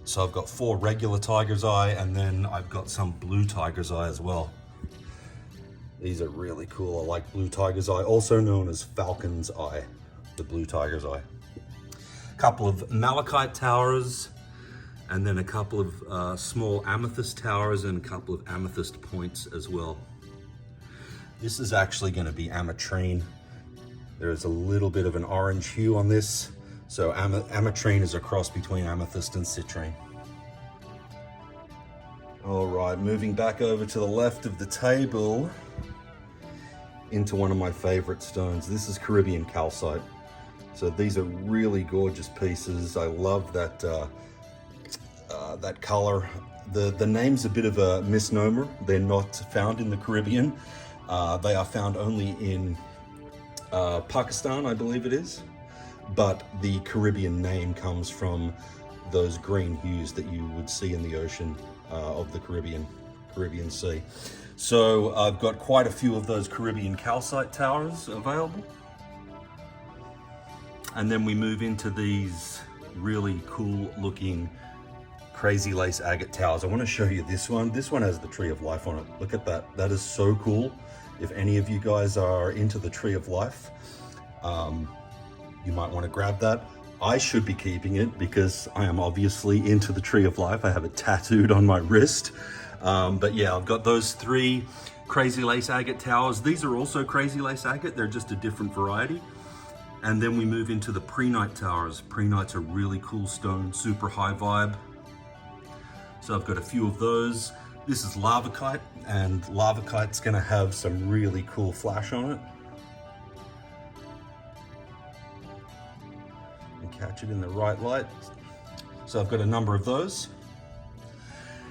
so I've got 4 regular tiger's eye, and then I've got some blue tiger's eye as well. These are really cool. I like blue tiger's eye, also known as falcon's eye, the blue tiger's eye. A couple of malachite towers, and then a couple of small amethyst towers and a couple of amethyst points as well. This is actually going to be ametrine. There's a little bit of an orange hue on this. So ametrine is a cross between amethyst and citrine. All right, moving back over to the left of the table into one of my favorite stones. This is Caribbean calcite. So these are really gorgeous pieces. I love that that color. The name's a bit of a misnomer. They're not found in the Caribbean. They are found only in Pakistan, I believe it is. But the Caribbean name comes from those green hues that you would see in the ocean of the Caribbean Sea. So I've got quite a few of those Caribbean calcite towers available. And then we move into these really cool looking crazy lace agate towers. I want to show you this one. This one has the Tree of Life on it. Look at that. That is so cool. If any of you guys are into the Tree of Life, you might want to grab that. I should be keeping it because I am obviously into the Tree of Life. I have it tattooed on my wrist. But yeah, I've got those 3 crazy lace agate towers. These are also crazy lace agate. They're just a different variety. And then we move into the prehnite towers. Prehnite's a really cool stone, super high vibe. So I've got a few of those. This is lavakite, and lavakite's gonna have some really cool flash on it. Catch it in the right light. So I've got a number of those.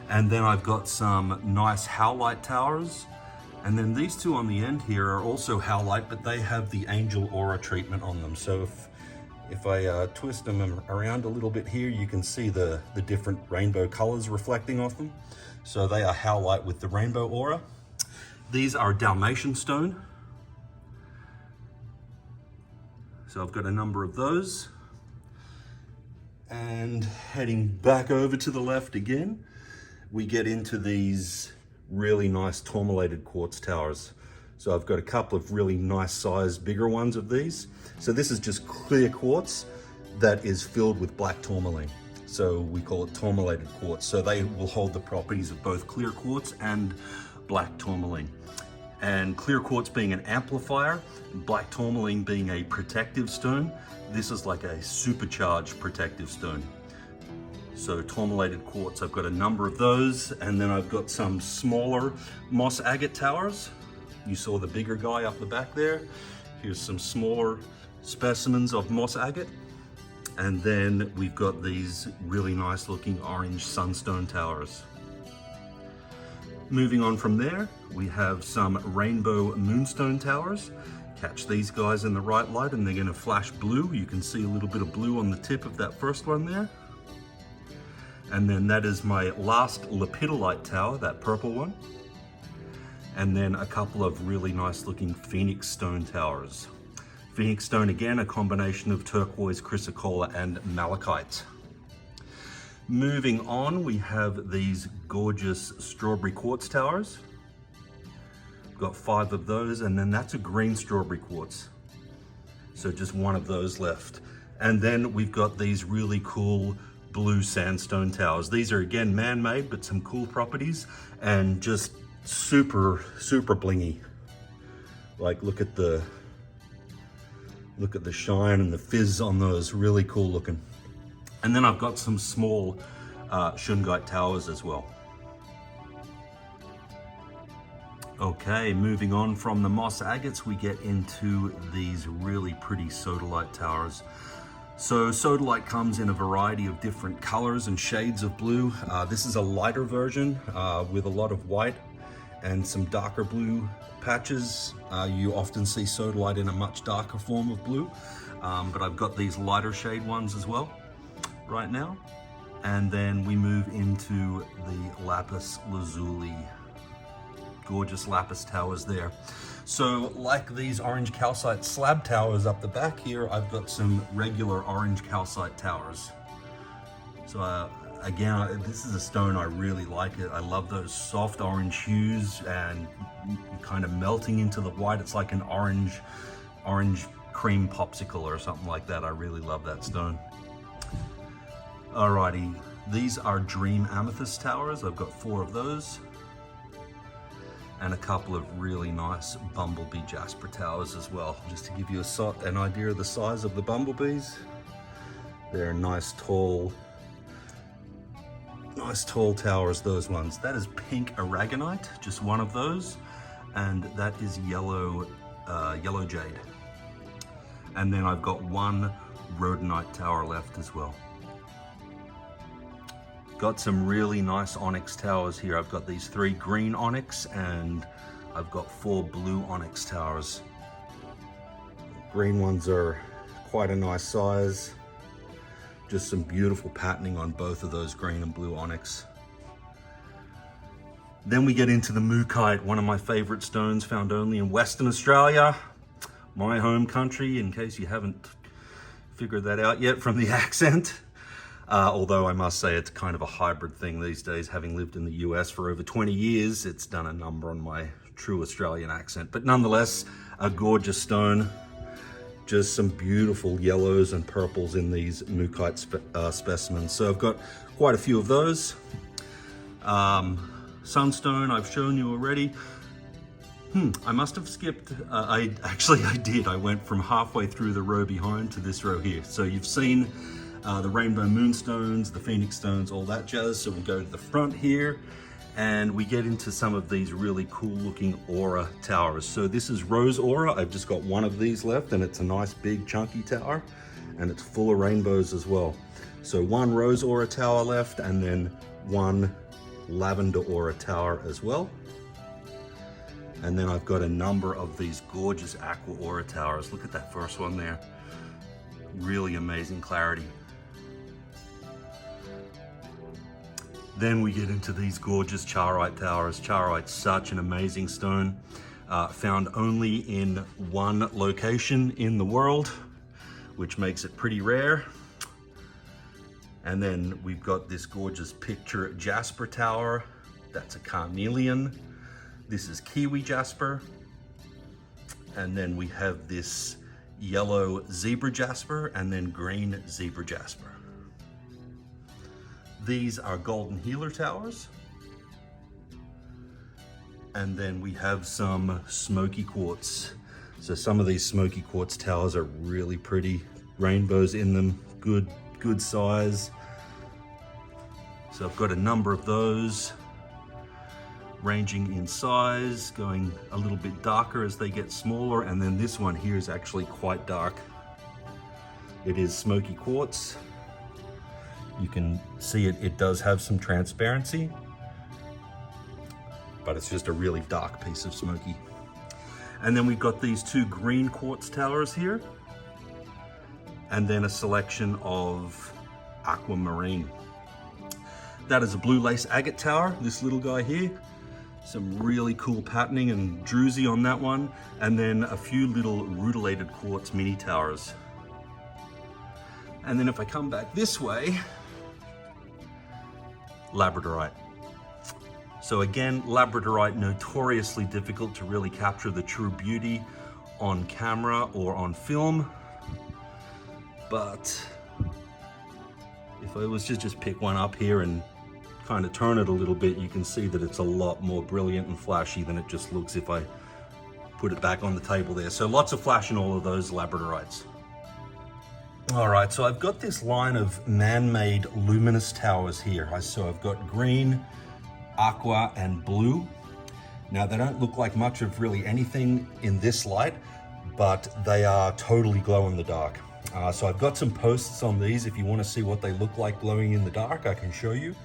And then I've got some nice howlite towers. And then these 2 on the end here are also howlite, but they have the angel aura treatment on them. So if I twist them around a little bit here, you can see the different rainbow colors reflecting off them. So they are howlite with the rainbow aura. These are Dalmatian stone. So I've got a number of those. And heading back over to the left again, we get into these really nice tourmalated quartz towers. So I've got a couple of really nice sized bigger ones of these. So this is just clear quartz that is filled with black tourmaline. So we call it tourmalated quartz. So they will hold the properties of both clear quartz and black tourmaline. And clear quartz being an amplifier, black tourmaline being a protective stone, this is like a supercharged protective stone. So tourmalated quartz, I've got a number of those, and then I've got some smaller moss agate towers. You saw the bigger guy up the back there. Here's some smaller specimens of moss agate. And then we've got these really nice looking orange sunstone towers. Moving on from there, we have some rainbow moonstone towers. Catch these guys in the right light and they're going to flash blue. You can see a little bit of blue on the tip of that first one there. And then that is my last lepidolite tower, that purple one. And then a couple of really nice looking phoenix stone towers. Phoenix stone, again, a combination of turquoise, chrysocolla and malachite. Moving on, we have these gorgeous strawberry quartz towers. Got 5 of those, and then that's a green strawberry quartz. So just one of those left. And then we've got these really cool blue sandstone towers. These are again man-made, but some cool properties and just super blingy. Like look at the shine and the fizz on those, really cool looking. And then I've got some small shungite towers as well. Okay, moving on from the moss agates, we get into these really pretty sodalite towers. So sodalite comes in a variety of different colors and shades of blue. This is a lighter version with a lot of white and some darker blue patches. You often see sodalite in a much darker form of blue, but I've got these lighter shade ones as well right now. And then we move into the lapis lazuli. Gorgeous lapis towers there. So like these orange calcite slab towers up the back here, I've got some regular orange calcite towers. So again, this is a stone, I really like it. I love those soft orange hues and kind of melting into the white. It's like an orange cream popsicle or something like that. I really love that stone. Alrighty, these are dream amethyst towers. I've got 4 of those. And a couple of really nice bumblebee jasper towers as well, just to give you an idea of the size of the bumblebees. They're nice tall towers, those ones. That is pink aragonite, just one of those, and that is yellow jade. And then I've got 1 rhodonite tower left as well. Got some really nice onyx towers here. I've got these 3 green onyx and I've got 4 blue onyx towers. Green ones are quite a nice size. Just some beautiful patterning on both of those green and blue onyx. Then we get into the mookaite, one of my favorite stones found only in Western Australia, my home country, in case you haven't figured that out yet from the accent. Although I must say it's kind of a hybrid thing these days. Having lived in the US for over 20 years, it's done a number on my true Australian accent. But nonetheless, a gorgeous stone. Just some beautiful yellows and purples in these mookaite specimens. So I've got quite a few of those. Sunstone I've shown you already. I must have skipped, I did. I went from halfway through the row behind to this row here. So you've seen the rainbow moonstones, the phoenix stones, all that jazz. So we'll go to the front here and we get into some of these really cool looking aura towers. So this is rose aura. I've just got 1 of these left and it's a nice big chunky tower and it's full of rainbows as well. So 1 rose aura tower left and then 1 lavender aura tower as well. And then I've got a number of these gorgeous aqua aura towers. Look at that first one there. Really amazing clarity. Then we get into these gorgeous charoite towers. Charoite's such an amazing stone, found only in 1 location in the world, which makes it pretty rare. And then we've got this gorgeous picture Jasper tower. That's a carnelian. This is kiwi jasper. And then we have this yellow zebra jasper and then green zebra jasper. These are golden healer towers. And then we have some smoky quartz. So some of these smoky quartz towers are really pretty. Rainbows in them, good size. So I've got a number of those, ranging in size, going a little bit darker as they get smaller. And then this one here is actually quite dark. It is smoky quartz. You can see it does have some transparency, but it's just a really dark piece of smoky. And then we've got these 2 green quartz towers here. And then a selection of aquamarine. That is a blue lace agate tower, this little guy here. Some really cool patterning and druzy on that one. And then a few little rutilated quartz mini towers. And then if I come back this way, labradorite. So again, labradorite, notoriously difficult to really capture the true beauty on camera or on film. But if I was to just pick one up here and kind of turn it a little bit, you can see that it's a lot more brilliant and flashy than it just looks if I put it back on the table there. So lots of flash in all of those labradorites. All right, so I've got this line of man-made luminous towers here. So I've got green, aqua, and blue. Now they don't look like much of really anything in this light, but they are totally glow in the dark. So I've got some posts on these. If you want to see what they look like glowing in the dark, I can show you.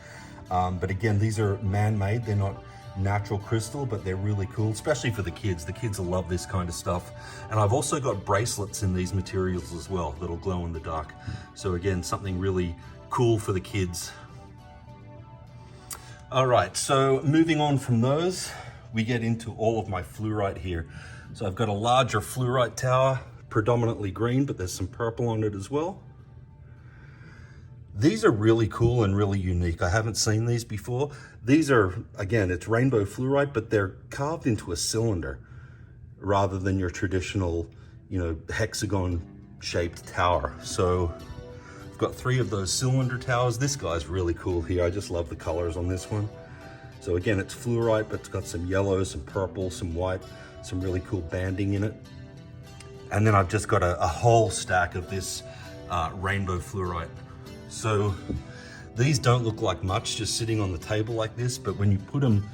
But again, these are man-made. They're not natural crystal, but they're really cool, especially for the kids. The kids will love this kind of stuff. And I've also got bracelets in these materials as well that'll glow in the dark. So again, something really cool for the kids. All right, so moving on from those, we get into all of my fluorite here. So I've got a larger fluorite tower, predominantly green, but there's some purple on it as well. These are really cool and really unique. I haven't seen these before. These are, again, it's rainbow fluorite, but they're carved into a cylinder rather than your traditional, hexagon shaped tower. So I've got 3 of those cylinder towers. This guy's really cool here. I just love the colors on this one. So again, it's fluorite, but it's got some yellow, some purple, some white, some really cool banding in it. And then I've just got a whole stack of this rainbow fluorite. So these don't look like much just sitting on the table like this, but when you put them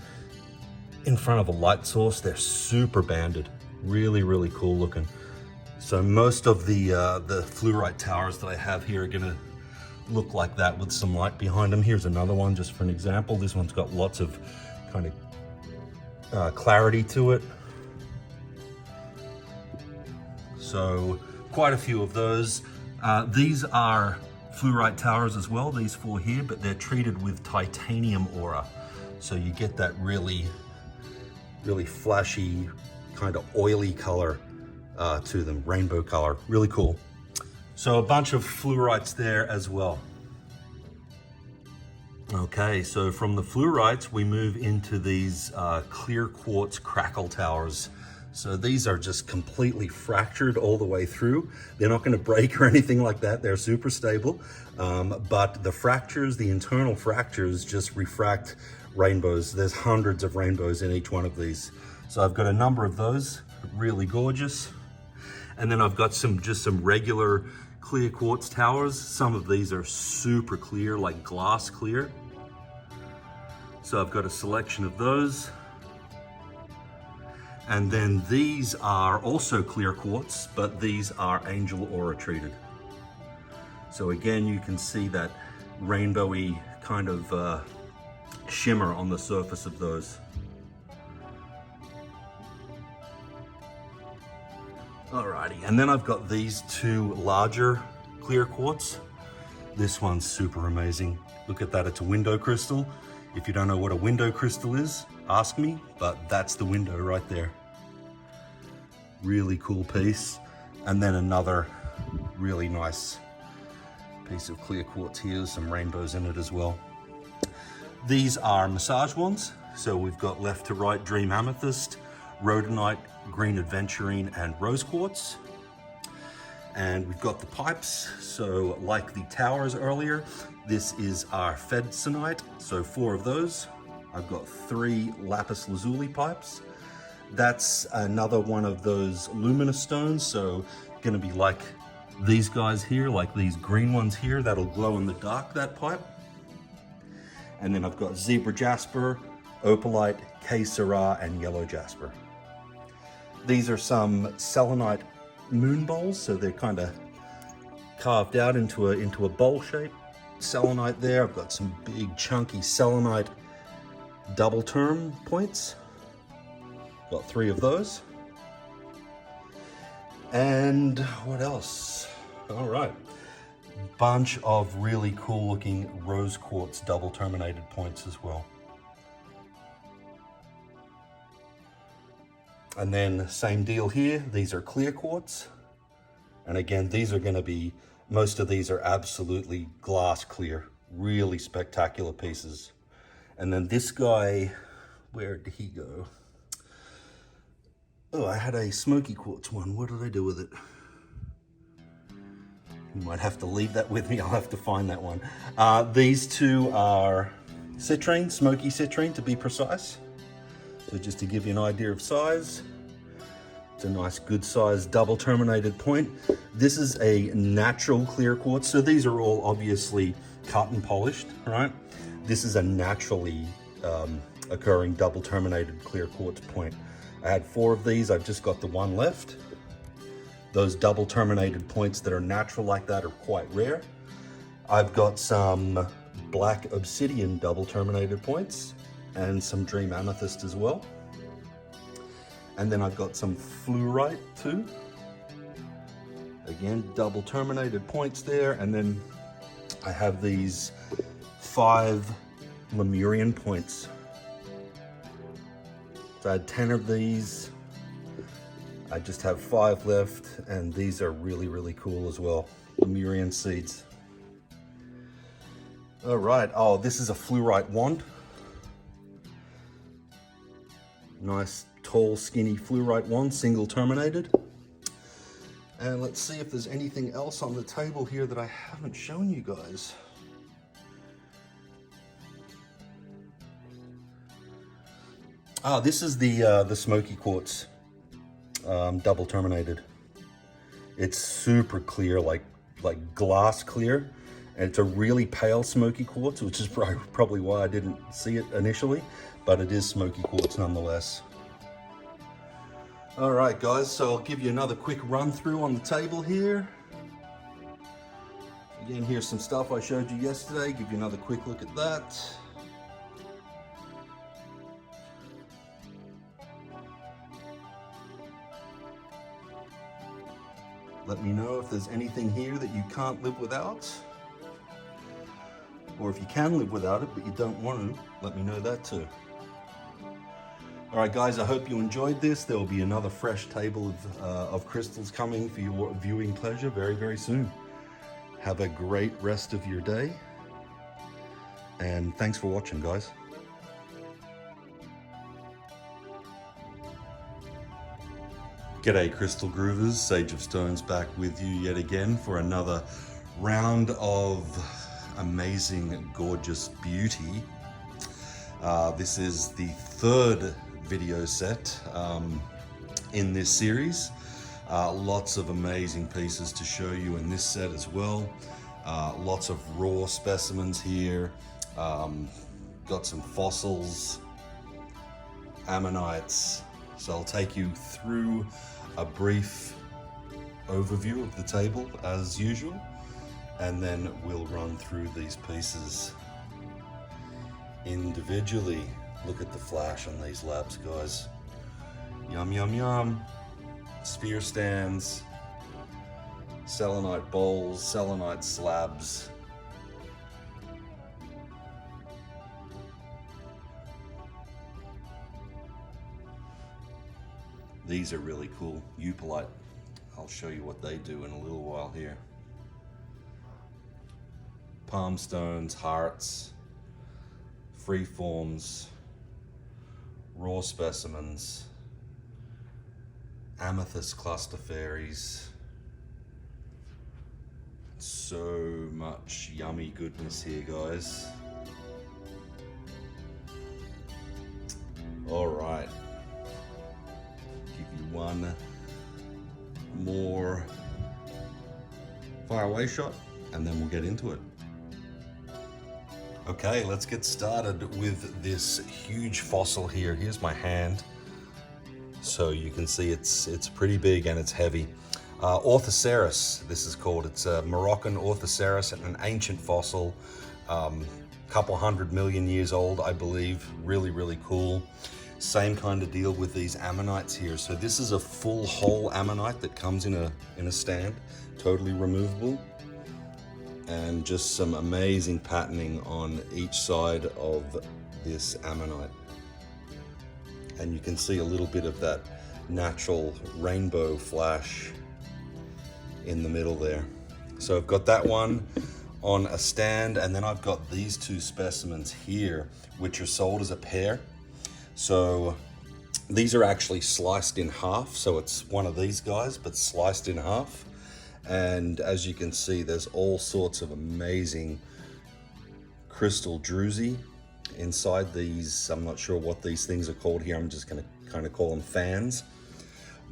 in front of a light source, they're super banded. Really, really cool looking. So most of the fluorite towers that I have here are gonna look like that with some light behind them. Here's another one just for an example. This one's got lots of kind of clarity to it. So quite a few of those. These are fluorite towers as well, these 4 here, but they're treated with titanium aura. So you get that really, really flashy, kind of oily color to them, rainbow color, really cool. So a bunch of fluorites there as well. Okay, so from the fluorites, we move into these clear quartz crackle towers. So these are just completely fractured all the way through. They're not gonna break or anything like that. They're super stable. But the fractures, the internal fractures just refract rainbows. There's hundreds of rainbows in each one of these. So I've got a number of those, really gorgeous. And then I've got just some regular clear quartz towers. Some of these are super clear, like glass clear. So I've got a selection of those. And then these are also clear quartz, but these are angel aura treated. So again, you can see that rainbowy kind of shimmer on the surface of those. Alrighty, and then I've got these 2 larger clear quartz. This one's super amazing. Look at that, it's a window crystal. If you don't know what a window crystal is, ask me, but that's the window right there. Really cool piece. And then another really nice piece of clear quartz here, some rainbows in it as well. These are massage wands. So we've got left to right Dream Amethyst, Rhodonite, Green Adventurine, and Rose Quartz. And we've got the pipes. So like the towers earlier, this is our Fedsinite. So 4 of those. I've got 3 lapis lazuli pipes. That's another one of those luminous stones. So gonna be like these guys here, like these green ones here, that'll glow in the dark, that pipe. And then I've got zebra jasper, opalite, K Syrah, and yellow jasper. These are some selenite moon bowls, so they're kind of carved out into a bowl shape. Selenite there. I've got some big chunky selenite double term points. Got 3 of those. And what else? All right. Bunch of really cool looking rose quartz double terminated points as well. And then same deal here. These are clear quartz. And again, these are gonna be, most of these are absolutely glass clear, really spectacular pieces. And then this guy, where did he go? Oh, I had a Smoky quartz one. What did I do with it? You might have to leave that with me. I'll have to find that one. These two are citrine, Smoky citrine to be precise. So just to give you an idea of size, it's a nice good size double terminated point. This is a natural clear quartz. So these are all obviously cut and polished, right? This is a naturally occurring double terminated clear quartz point. I had 4 of these, I've just got the one left. Those double terminated points that are natural like that are quite rare. I've got some black obsidian double terminated points and some dream amethyst as well. And then I've got some fluorite too. Again, double terminated points there. And then I have these 5 Lemurian points. So I had 10 of these. I just have 5 left, and these are really, really cool as well. Lemurian seeds. All right, oh, this is a fluorite wand. Nice, tall, skinny fluorite wand, single terminated. And let's see if there's anything else on the table here that I haven't shown you guys. Ah, this is the Smoky quartz, double terminated. It's super clear, like glass clear, and it's a really pale Smoky quartz, which is probably why I didn't see it initially, but it is Smoky quartz nonetheless. All right, guys, so I'll give you another quick run through on the table here. Again, here's some stuff I showed you yesterday. Give you another quick look at that. Let me know if there's anything here that you can't live without. Or if you can live without it, but you don't want to, let me know that too. All right, guys, I hope you enjoyed this. There will be another fresh table of crystals coming for your viewing pleasure very, very soon. Have a great rest of your day. And thanks for watching, guys. G'day Crystal Groovers, Sage of Stones back with you yet again for another round of amazing, gorgeous beauty. This is the 3rd video set in this series. Lots of amazing pieces to show you in this set as well. Lots of raw specimens here. Got some fossils, ammonites. So I'll take you through a brief overview of the table as usual, and then we'll run through these pieces individually. Look at the flash on these labs, guys. Yum, yum, yum. Sphere stands, selenite bowls, selenite slabs. These are really cool. Upalite. I'll show you what they do in a little while here. Palm stones, hearts, freeforms, raw specimens, amethyst cluster fairies. So much yummy goodness here, guys. All right. Give you one more far away shot and then we'll get into it. Okay, let's get started with this huge fossil here. Here's my hand. So you can see it's pretty big and it's heavy. Orthoceras, this is called. It's a Moroccan Orthoceras, an ancient fossil, couple 100 million years old, I believe. Really, really cool. Same kind of deal with these ammonites here. So this is a full whole ammonite that comes in a stand, totally removable, and just some amazing patterning on each side of this ammonite. And you can see a little bit of that natural rainbow flash in the middle there. So I've got that one on a stand, and then I've got these two specimens here, which are sold as a pair. So these are actually sliced in half. So it's one of these guys, but sliced in half. And as you can see, there's all sorts of amazing crystal druzy inside these. I'm not sure what these things are called here. I'm just gonna kind of call them fans.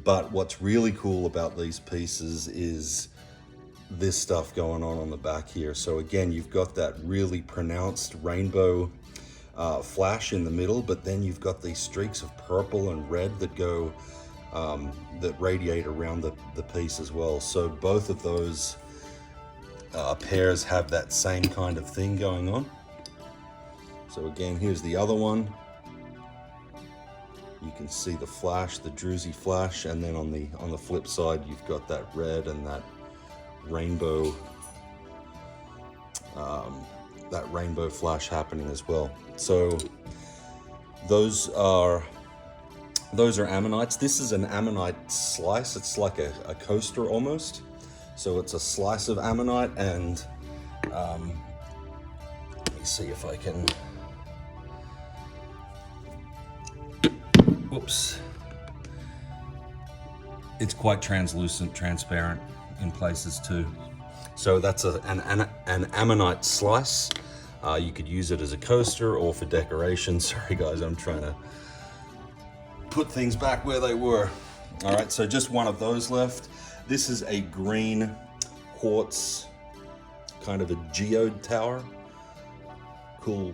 But what's really cool about these pieces is this stuff going on the back here. So again, you've got that really pronounced rainbow flash in the middle, but then you've got these streaks of purple and red that go that radiate around the piece as well. So both of those pairs have that same kind of thing going on. So again, here's the other one. You can see the flash, the druzy flash, and then on the flip side, you've got that red and that rainbow flash happening as well. So those are ammonites. This is an ammonite slice. It's like a coaster almost. So it's a slice of ammonite, and let me see if I can. Whoops. It's quite translucent, transparent in places too. So that's an ammonite slice. You could use it as a coaster or for decoration. Sorry guys, I'm trying to put things back where they were. All right, so just one of those left. This is a green quartz, kind of a geode tower. Cool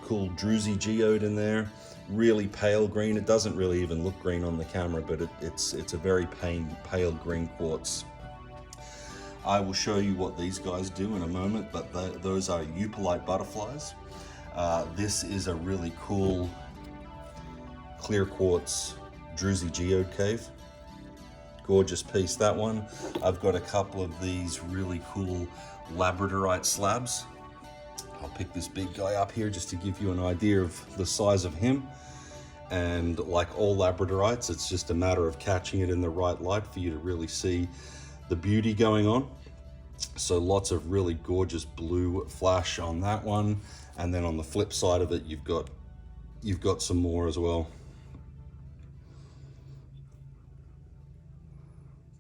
druzy geode in there. Really pale green. It doesn't really even look green on the camera, but it's a very pale green quartz. I will show you what these guys do in a moment, but those are eupolite butterflies. This is a really cool clear quartz druzy geode cave. Gorgeous piece, that one. I've got a couple of these really cool labradorite slabs. I'll pick this big guy up here just to give you an idea of the size of him. And like all labradorites, it's just a matter of catching it in the right light for you to really see the beauty going on. So lots of really gorgeous blue flash on that one. And then on the flip side of it, you've got some more as well.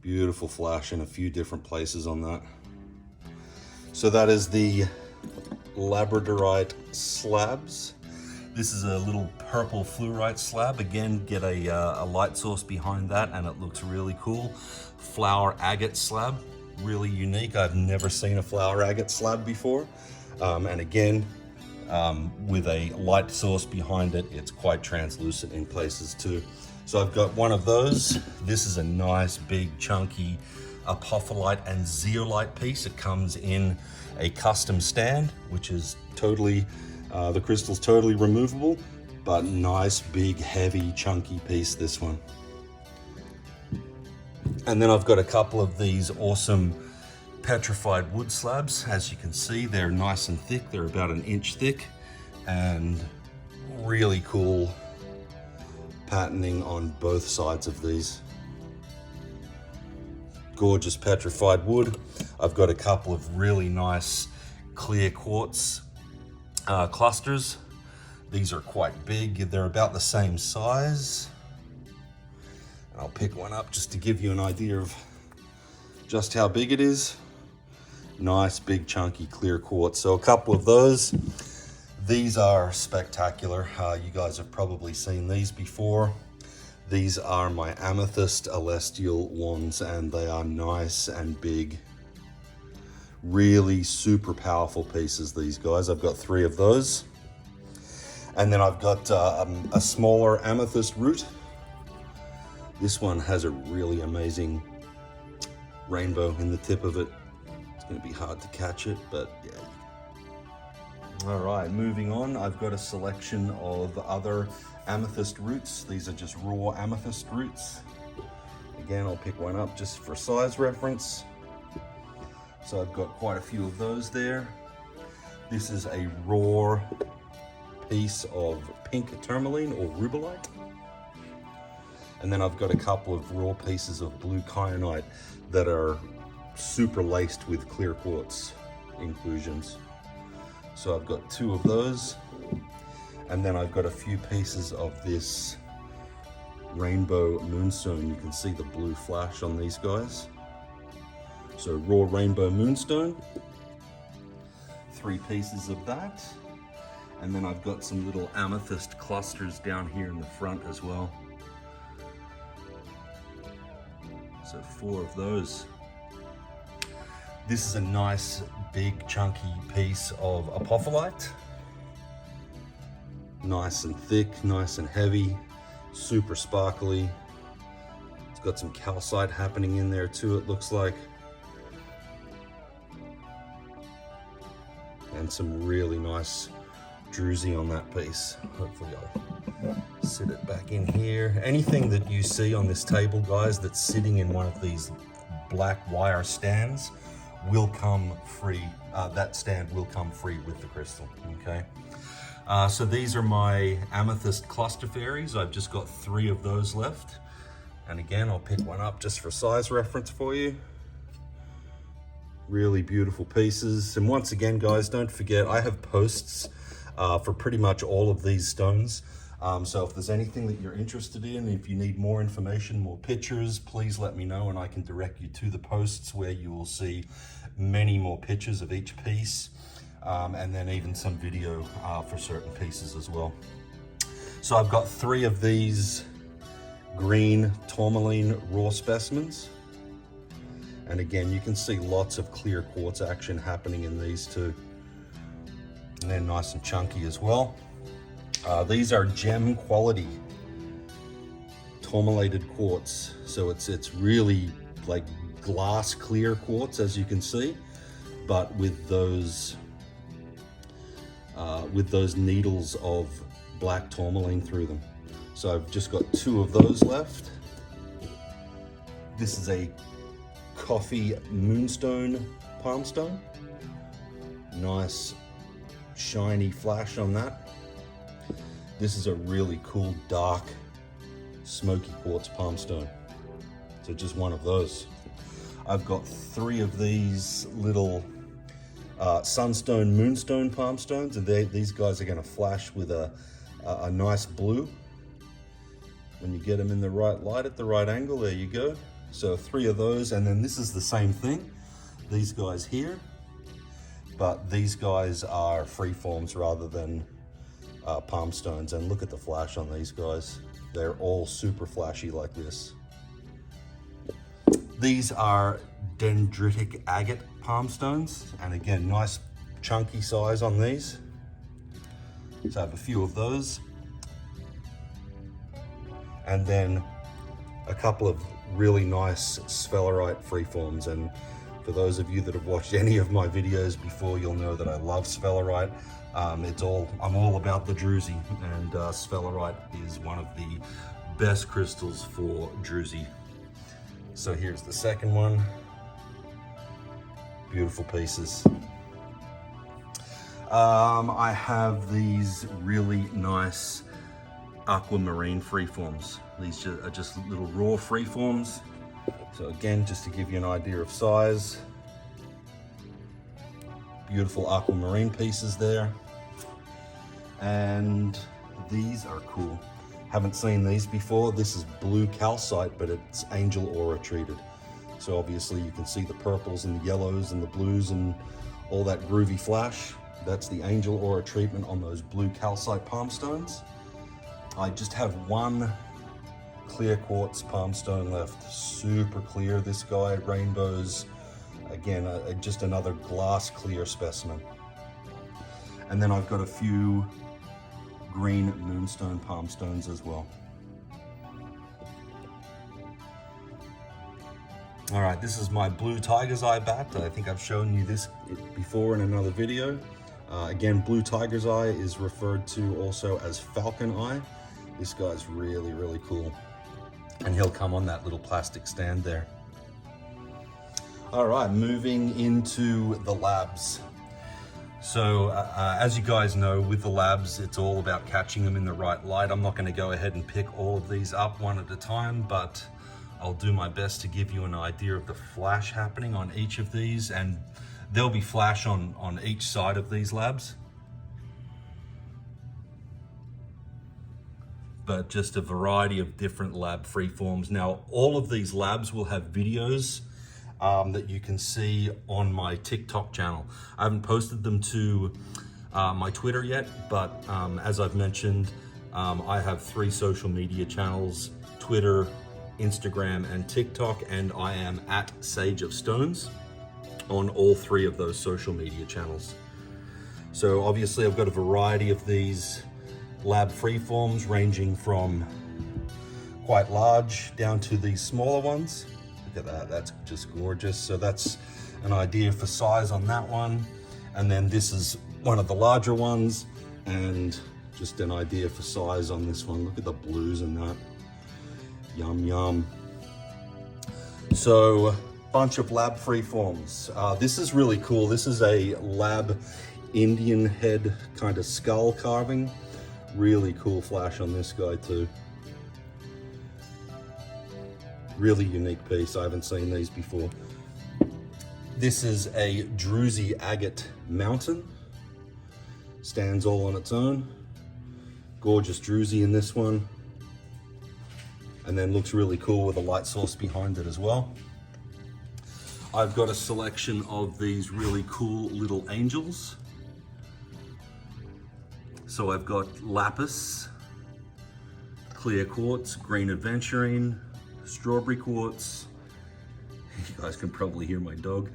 Beautiful flash in a few different places on that. So that is the labradorite slabs. This is a little purple fluorite slab. Again, get a light source behind that and it looks really cool. Flower agate slab, really unique. I've never seen a flower agate slab before. And again, with a light source behind it, it's quite translucent in places too. So I've got one of those. This is a nice big chunky apophyllite and zeolite piece. It comes in a custom stand, which is totally, the crystal's totally removable, but nice big heavy chunky piece, this one. And then I've got a couple of these awesome petrified wood slabs. As you can see, they're nice and thick. They're about 1 inch thick and really cool patterning on both sides of these. Gorgeous petrified wood. I've got a couple of really nice clear quartz clusters. These are quite big. They're about the same size. I'll pick one up just to give you an idea of just how big it is. Nice big chunky clear quartz. So a couple of those. These are spectacular. You guys have probably seen these before. These are my amethyst celestial ones, and they are nice and big. Really super powerful pieces, these guys. I've got 3 of those. And then I've got a smaller amethyst root. This one has a really amazing rainbow in the tip of it. It's going to be hard to catch it, but yeah, All right, moving on, I've got a selection of other amethyst roots. These are just raw amethyst roots. Again, I'll pick one up just for size reference. So I've got quite a few of those there. This is a raw piece of pink tourmaline or rubellite. And then I've got a couple of raw pieces of blue kyanite that are super laced with clear quartz inclusions. So I've got two of those. And then I've got a few pieces of this rainbow moonstone. You can see the blue flash on these guys. So raw rainbow moonstone, 3 pieces of that. And then I've got some little amethyst clusters down here in the front as well. So 4 of those. This is a nice big chunky piece of apophyllite. Nice and thick, nice and heavy, super sparkly. It's got some calcite happening in there too, it looks like. And some really nice druzy on that piece. Hopefully I'll sit it back in here. Anything that you see on this table, guys, that's sitting in one of these black wire stands will come free. That stand will come free with the crystal, okay? So these are my amethyst cluster fairies. I've just got 3 of those left. And again, I'll pick one up just for size reference for you. Really beautiful pieces. And once again, guys, don't forget, I have posts for pretty much all of these stones. So if there's anything that you're interested in, if you need more information, more pictures, please let me know and I can direct you to the posts where you will see many more pictures of each piece. And then even some video for certain pieces as well. So I've got 3 of these green tourmaline raw specimens. And again, you can see lots of clear quartz action happening in these too. And they're nice and chunky as well. These are gem quality tourmalated quartz. So it's really like glass clear quartz, as you can see, but with those needles of black tourmaline through them. So I've just got 2 of those left. This is a coffee moonstone palmstone. Nice shiny flash on that. This is a really cool dark smoky quartz palmstone. So just one of those. I've got 3 of these little sunstone moonstone palmstones, and these guys are going to flash with a nice blue. When you get them in the right light at the right angle, there you go. So 3 of those, and then this is the same thing. These guys here, but these guys are free forms rather than palm stones. And look at the flash on these guys. They're all super flashy like this. These are dendritic agate palm stones, and again, nice chunky size on these. So I have a few of those. And then a couple of really nice sphelerite freeforms. And for those of you that have watched any of my videos before, you'll know that I love sphelerite. I'm all about the druzy, and sphelerite is one of the best crystals for druzy. So here's the second one. Beautiful pieces. I have these really nice aquamarine freeforms. These are just little raw freeforms. So again, just to give you an idea of size, beautiful aquamarine pieces there. And these are cool. Haven't seen these before. This is blue calcite, but it's angel aura treated. So obviously you can see the purples and the yellows and the blues and all that groovy flash. That's the angel aura treatment on those blue calcite palm stones. I just have one clear quartz palm stone left. Super clear, this guy, rainbows. Again, just another glass clear specimen. And then I've got a few green moonstone palm stones as well. All right, this is my blue tiger's eye bat. I think I've shown you this before in another video. Again, blue tiger's eye is referred to also as falcon eye. This guy's really, really cool. And he'll come on that little plastic stand there. All right, moving into the labs. So as you guys know, with the labs, it's all about catching them in the right light. I'm not gonna go ahead and pick all of these up one at a time, but I'll do my best to give you an idea of the flash happening on each of these, and there'll be flash on each side of these labs. But just a variety of different lab freeforms. Now, all of these labs will have videos that you can see on my TikTok channel. I haven't posted them to my Twitter yet, but as I've mentioned, I have 3 social media channels: Twitter, Instagram, and TikTok, and I am at Sage of Stones on all 3 of those social media channels. So obviously I've got a variety of these lab freeforms ranging from quite large down to these smaller ones. Look at that, that's just gorgeous. So that's an idea for size on that one. And then this is one of the larger ones, and just an idea for size on this one. Look at the blues in that. Yum, yum. So, bunch of lab freeforms. This is really cool. This is a lab Indian head kind of skull carving. Really cool flash on this guy too. Really unique piece. I haven't seen these before. This is a druzy agate mountain. Stands all on its own. Gorgeous druzy in this one. And then looks really cool with a light source behind it as well. I've got a selection of these really cool little angels. So I've got lapis, clear quartz, green aventurine, strawberry quartz. You guys can probably hear my dog.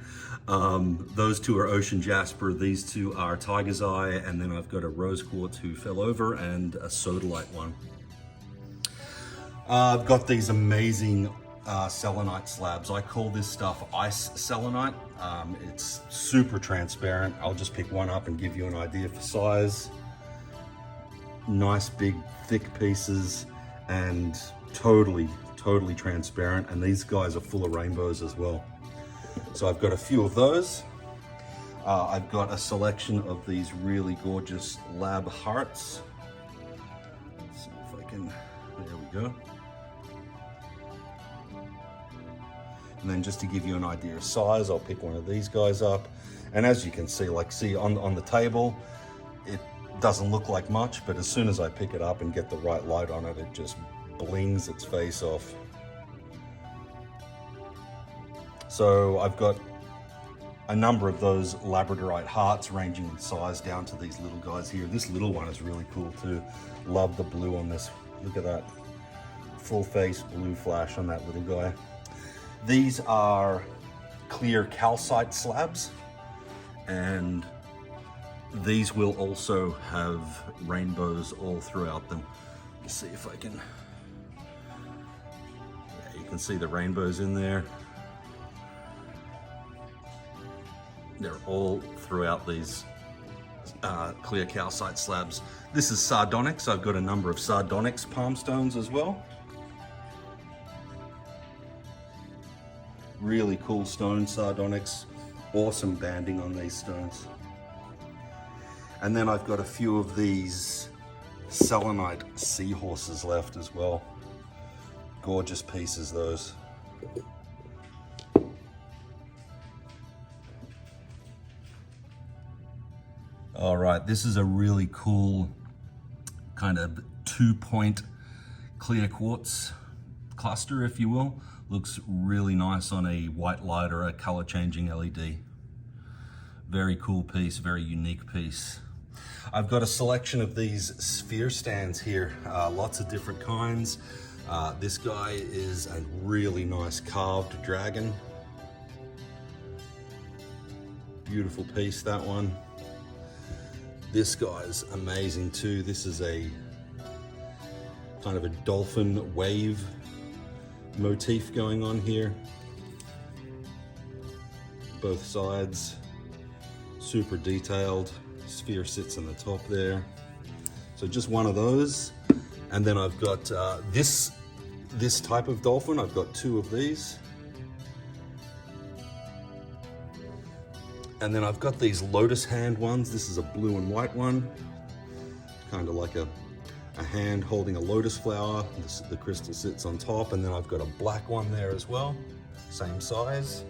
Those 2 are ocean jasper. These 2 are tiger's eye. And then I've got a rose quartz who fell over and a sodalite one. I've got these amazing selenite slabs. I call this stuff ice selenite. It's super transparent. I'll just pick one up and give you an idea for size. Nice big thick pieces and totally transparent, and these guys are full of rainbows as well. So I've got a few of those. I've got a selection of these really gorgeous lab hearts. Let's see if I can, there we go. And then just to give you an idea of size, I'll pick one of these guys up. And as you can see, on the table, it doesn't look like much, but as soon as I pick it up and get the right light on it, it just blings its face off. So I've got a number of those labradorite hearts ranging in size down to these little guys here. This little one is really cool too. Love the blue on this. Look at that. Full face blue flash on that little guy. These are clear calcite slabs, and these will also have rainbows all throughout them. Let's see if I can, yeah, you can see the rainbows in there. They're all throughout these clear calcite slabs. This is sardonyx. I've got a number of sardonyx palm stones as well. Really cool stone, sardonyx. Awesome banding on these stones. And then I've got a few of these selenite seahorses left as well. Gorgeous pieces, those. All right, this is a really cool kind of 2-point clear quartz cluster, if you will. Looks really nice on a white light or a color changing LED. Very cool piece, very unique piece. I've got a selection of these sphere stands here, lots of different kinds. This guy is a really nice carved dragon. Beautiful piece, that one. This guy's amazing too. This is a kind of a dolphin wave motif going on here. Both sides, super detailed. Sphere sits in the top there. So just one of those. And then I've got this type of dolphin. I've got two of these. And then I've got these lotus hand ones. This is a blue and white one. Kind of like a hand holding a lotus flower. The crystal sits on top. And then I've got a black one there as well. Same size.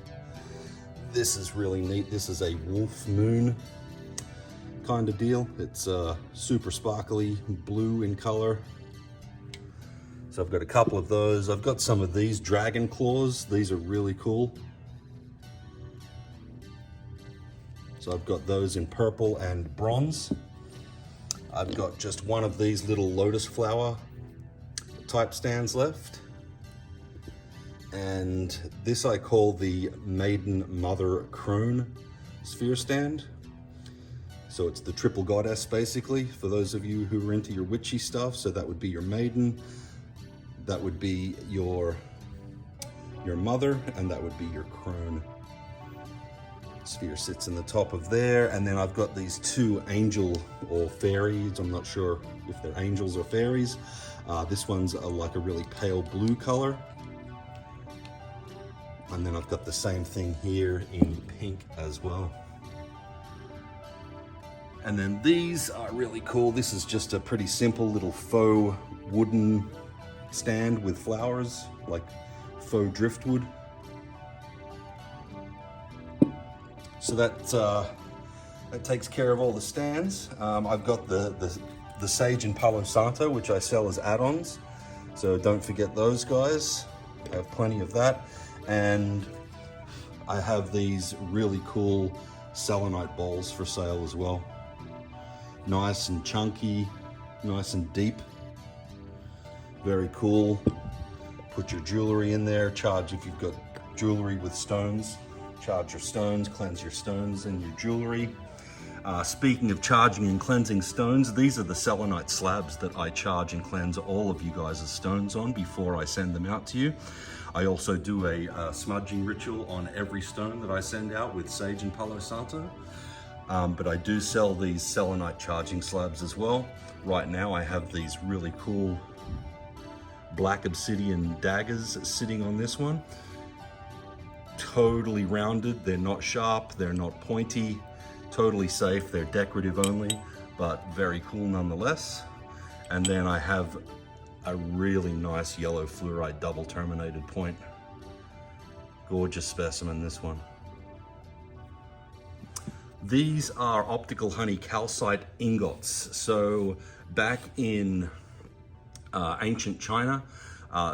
This is really neat. This is a wolf moon kind of deal. It's super sparkly blue in color. So I've got a couple of those. I've got some of these dragon claws. These are really cool. So I've got those in purple and bronze. I've got just one of these little lotus flower type stands left. And this I call the Maiden Mother Crone sphere stand. So it's the triple goddess basically, for those of you who are into your witchy stuff. So that would be your maiden, that would be your mother, and that would be your crone. Sphere sits in the top of there. And then I've got these two angel or fairies. I'm not sure if they're angels or fairies. This one's like a really pale blue color. And then I've got the same thing here in pink as well. And then these are really cool. This is just a pretty simple little faux wooden stand with flowers, like faux driftwood. So that takes care of all the stands. I've got the Sage and Palo Santo, which I sell as add-ons. So don't forget those guys. I have plenty of that. And I have these really cool selenite bowls for sale as well. Nice and chunky, nice and deep. Very cool. Put your jewelry in there. Charge if you've got jewelry with stones. Charge your stones, cleanse your stones and your jewelry. Speaking of charging and cleansing stones, these are the selenite slabs that I charge and cleanse all of you guys' stones on before I send them out to you. I also do a smudging ritual on every stone that I send out with Sage and Palo Santo. But I do sell these selenite charging slabs as well. Right now I have these really cool black obsidian daggers sitting on this one. Totally rounded, they're not sharp, they're not pointy, totally safe, they're decorative only, but very cool nonetheless. And then I have a really nice yellow fluorite double terminated point. Gorgeous specimen, this one. These are optical honey calcite ingots. So back in ancient China,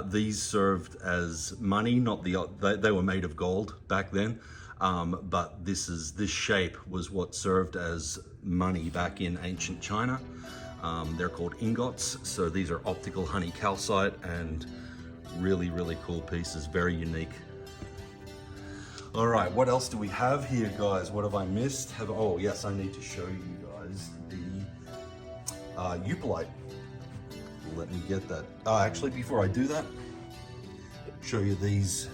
these served as money, they were made of gold back then, but this shape was what served as money back in ancient China. They're called ingots. So these are optical honey calcite and really, really cool pieces, very unique. All right, what else do we have here, guys? What have I missed? Oh yes, I need to show you guys the eupalite. Let me get that. Actually, before I do that, show you these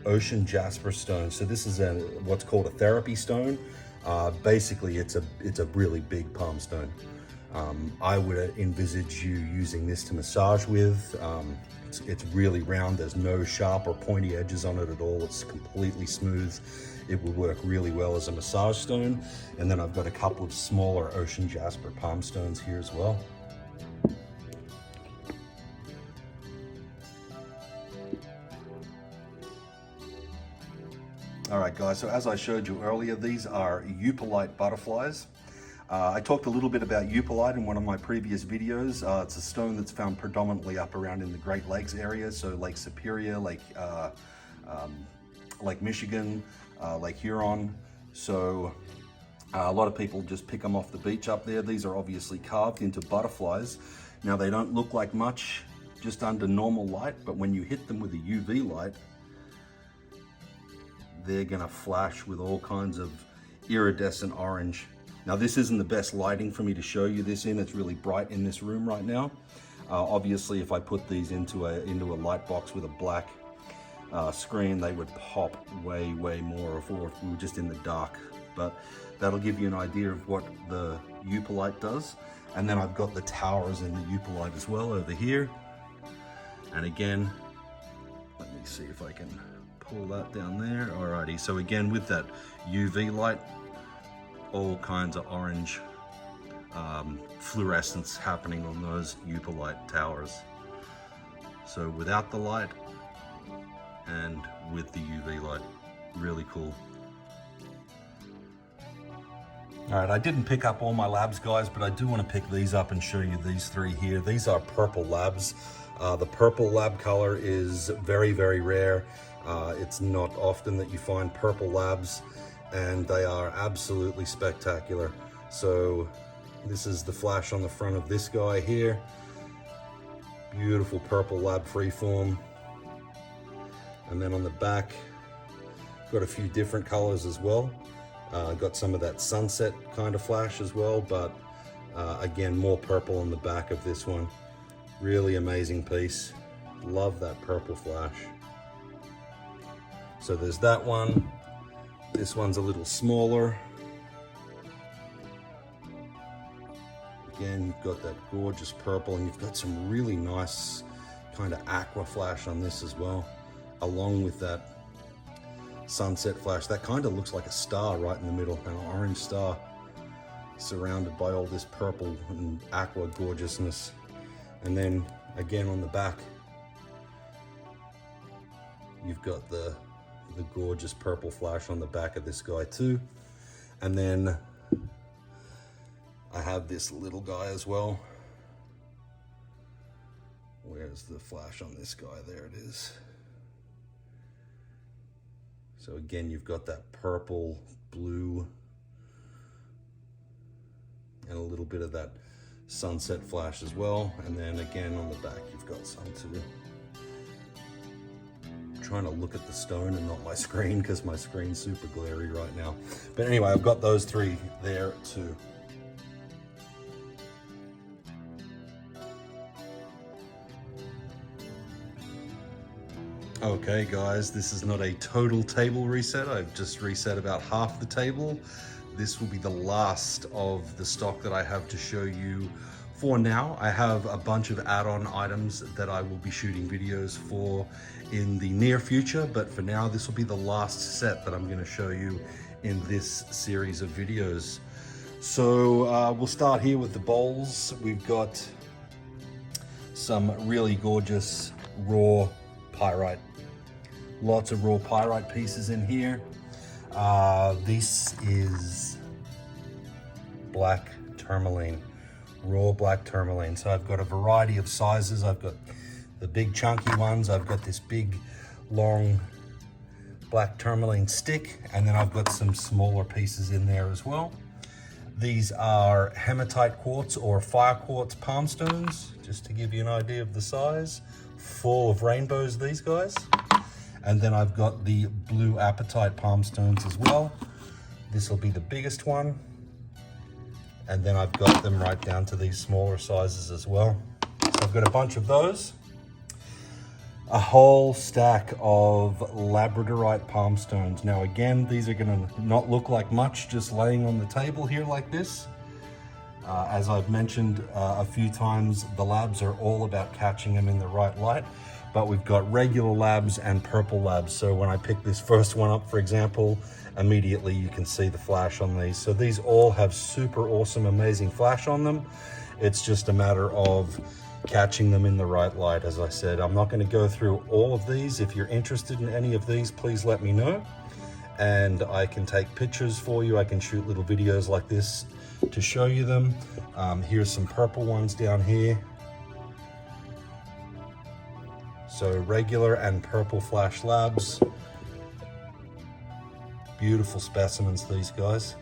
ocean jasper stones. So this is what's called a therapy stone. Basically, it's a really big palm stone. I would envisage you using this to massage with. It's really round. There's no sharp or pointy edges on it at all. It's completely smooth. It will work really well as a massage stone. And then I've got a couple of smaller ocean jasper palm stones here as well. All right, guys, so as I showed you earlier, these are eupalite butterflies. I talked a little bit about eupalite in one of my previous videos. It's a stone that's found predominantly up around in the Great Lakes area, so Lake Superior, Lake Michigan, Lake Huron. So a lot of people just pick them off the beach up there. These are obviously carved into butterflies. Now they don't look like much just under normal light, but when you hit them with a UV light, they're gonna flash with all kinds of iridescent orange. Now this isn't the best lighting for me to show you this in. It's really bright in this room right now. Obviously, if I put these into a light box with a black screen, they would pop way more if we were just in the dark. But that'll give you an idea of what the Upalite does. And then I've got the towers in the Upalite as well over here. And again, let me see if I can pull that down there. Alrighty, so again with that UV light, all kinds of orange fluorescence happening on those Upalite towers. So without the light and with the UV light, really cool. All right, I didn't pick up all my labs, guys, but I do want to pick these up and show you these three here. These are purple labs. The purple lab color is very rare. It's not often that you find purple labs, and they are absolutely spectacular. So this is the flash on the front of this guy here. Beautiful purple lab freeform. And then on the back, got a few different colors as well. Got some of that sunset kind of flash as well, but again, more purple on the back of this one. Really amazing piece. Love that purple flash. So there's that one. This one's a little smaller. Again, you've got that gorgeous purple, and you've got some really nice kind of aqua flash on this as well, along with that sunset flash. That kind of looks like a star right in the middle, an orange star surrounded by all this purple and aqua gorgeousness. And then again on the back, you've got the gorgeous purple flash on the back of this guy too. And then I have this little guy as well. Where's the flash on this guy? There it is. So again, you've got that purple, blue, and a little bit of that sunset flash as well. And then again on the back, you've got some too. I'm trying to look at the stone and not my screen because my screen's super glary right now. But anyway, I've got those three there too. Okay guys, this is not a total table reset. I've just reset about half the table. This will be the last of the stock that I have to show you for now. I have a bunch of add-on items that I will be shooting videos for in the near future, but for now, this will be the last set that I'm gonna show you in this series of videos. So we'll start here with the bowls. We've got some really gorgeous raw pyrite. Lots of raw pyrite pieces in here. This is black tourmaline, raw black tourmaline. So I've got a variety of sizes. I've got the big chunky ones. I've got this big, long black tourmaline stick, and then I've got some smaller pieces in there as well. These are hematite quartz or fire quartz palm stones, just to give you an idea of the size. Full of rainbows, these guys. And then I've got the blue apatite palm stones as well. This will be the biggest one. And then I've got them right down to these smaller sizes as well. So I've got a bunch of those. A whole stack of labradorite palm stones. Now again, these are gonna not look like much just laying on the table here like this. As I've mentioned a few times, the labs are all about catching them in the right light, but we've got regular labs and purple labs. So when I pick this first one up, for example, immediately you can see the flash on these. So these all have super awesome, amazing flash on them. It's just a matter of catching them in the right light. As I said, I'm not going to go through all of these. If you're interested in any of these, please let me know. And I can take pictures for you. I can shoot little videos like this to show you them. Here's some purple ones down here. So regular and purple flash labs. Beautiful specimens, these guys.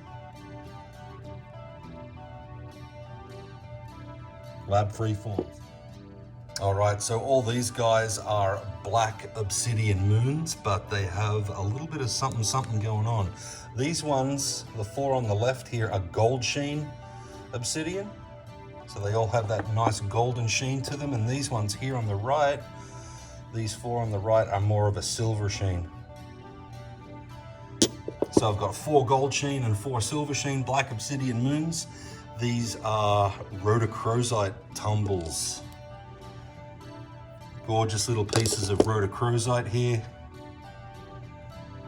Lab free forms. All right, so all these guys are black obsidian moons, but they have a little bit of something going on. These ones, the four on the left here, are gold sheen obsidian. So they all have that nice golden sheen to them. And these ones here on the right, These 4 on the right are more of a silver sheen. So I've got 4 gold sheen and 4 silver sheen black obsidian moons. These are rhodochrosite tumbles. Gorgeous little pieces of rhodochrosite here.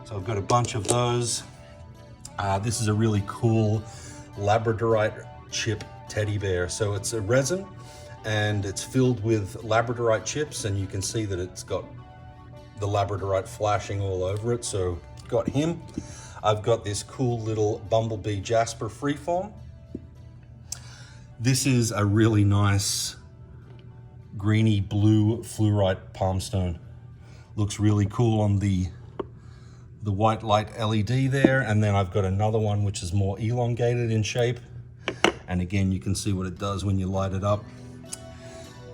So I've got a bunch of those. This is a really cool labradorite chip teddy bear. So it's a resin and it's filled with labradorite chips, and you can see that it's got the labradorite flashing all over it. So got him. I've got this cool little bumblebee Jasper freeform. This is a really nice greeny blue fluorite palm stone. Looks really cool on the white light LED there. And then I've got another one which is more elongated in shape. And again, you can see what it does when you light it up.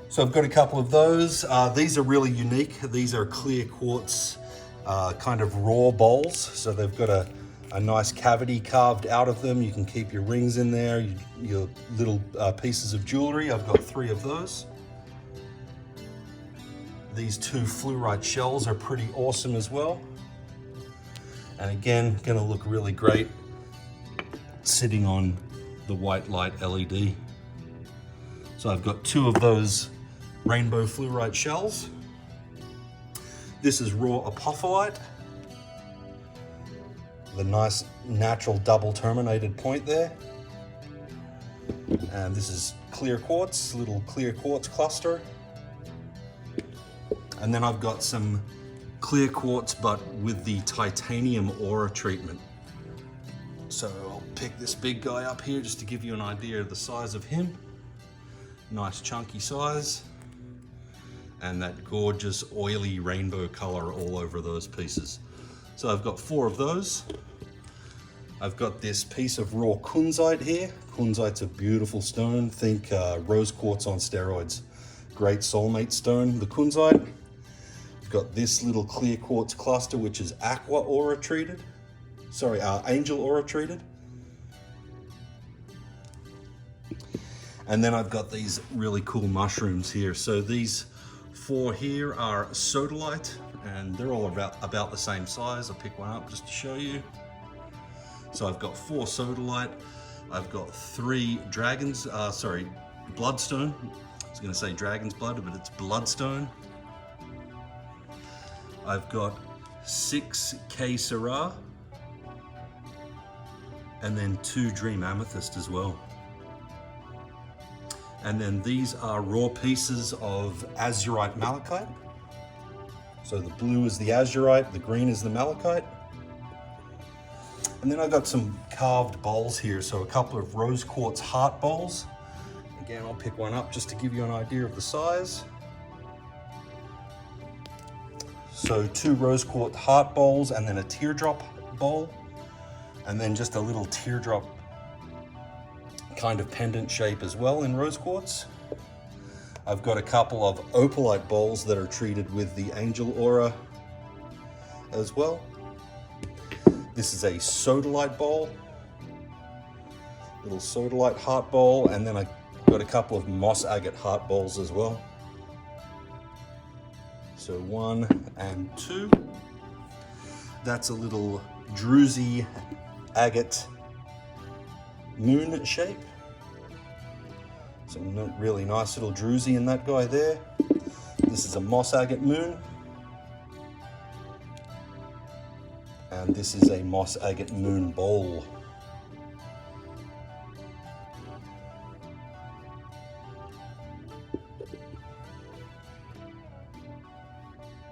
So I've got a couple of those. These are really unique. These are clear quartz kind of raw bowls. So they've got a nice cavity carved out of them. You can keep your rings in there, your little pieces of jewelry. I've got 3 of those. These 2 fluorite shells are pretty awesome as well. And again, gonna look really great sitting on the white light LED. So I've got 2 of those rainbow fluorite shells. This is raw apophyllite. The nice natural double terminated point there. And this is clear quartz, little clear quartz cluster. And then I've got some clear quartz, but with the titanium aura treatment. So I'll pick this big guy up here just to give you an idea of the size of him. Nice chunky size. And that gorgeous oily rainbow color all over those pieces. So I've got 4 of those. I've got this piece of raw kunzite here. Kunzite's a beautiful stone. Think rose quartz on steroids. Great soulmate stone, the kunzite. I've got this little clear quartz cluster, which is aqua aura treated. Sorry, angel aura treated. And then I've got these really cool mushrooms here. So these 4 here are Sodalite, and they're all about the same size. I'll pick one up just to show you. So I've got 4 Sodalite. I've got 3 bloodstone. I was gonna say dragon's blood, but it's bloodstone. I've got 6 K Syrah, and then 2 Dream Amethyst as well. And then these are raw pieces of azurite malachite. So the blue is the azurite, the green is the malachite. And then I've got some carved bowls here. So a couple of rose quartz heart bowls. Again, I'll pick one up just to give you an idea of the size. So 2 rose quartz heart bowls, and then a teardrop bowl. And then just a little teardrop kind of pendant shape as well in rose quartz. I've got a couple of opalite bowls that are treated with the angel aura as well. This is a sodalite bowl, little sodalite heart bowl, and then I got a couple of moss agate heart bowls as well. So 1 and 2. That's a little druzy agate moon shape. Some really nice little druzy in that guy there. This is a moss agate moon. And this is a moss agate moon bowl.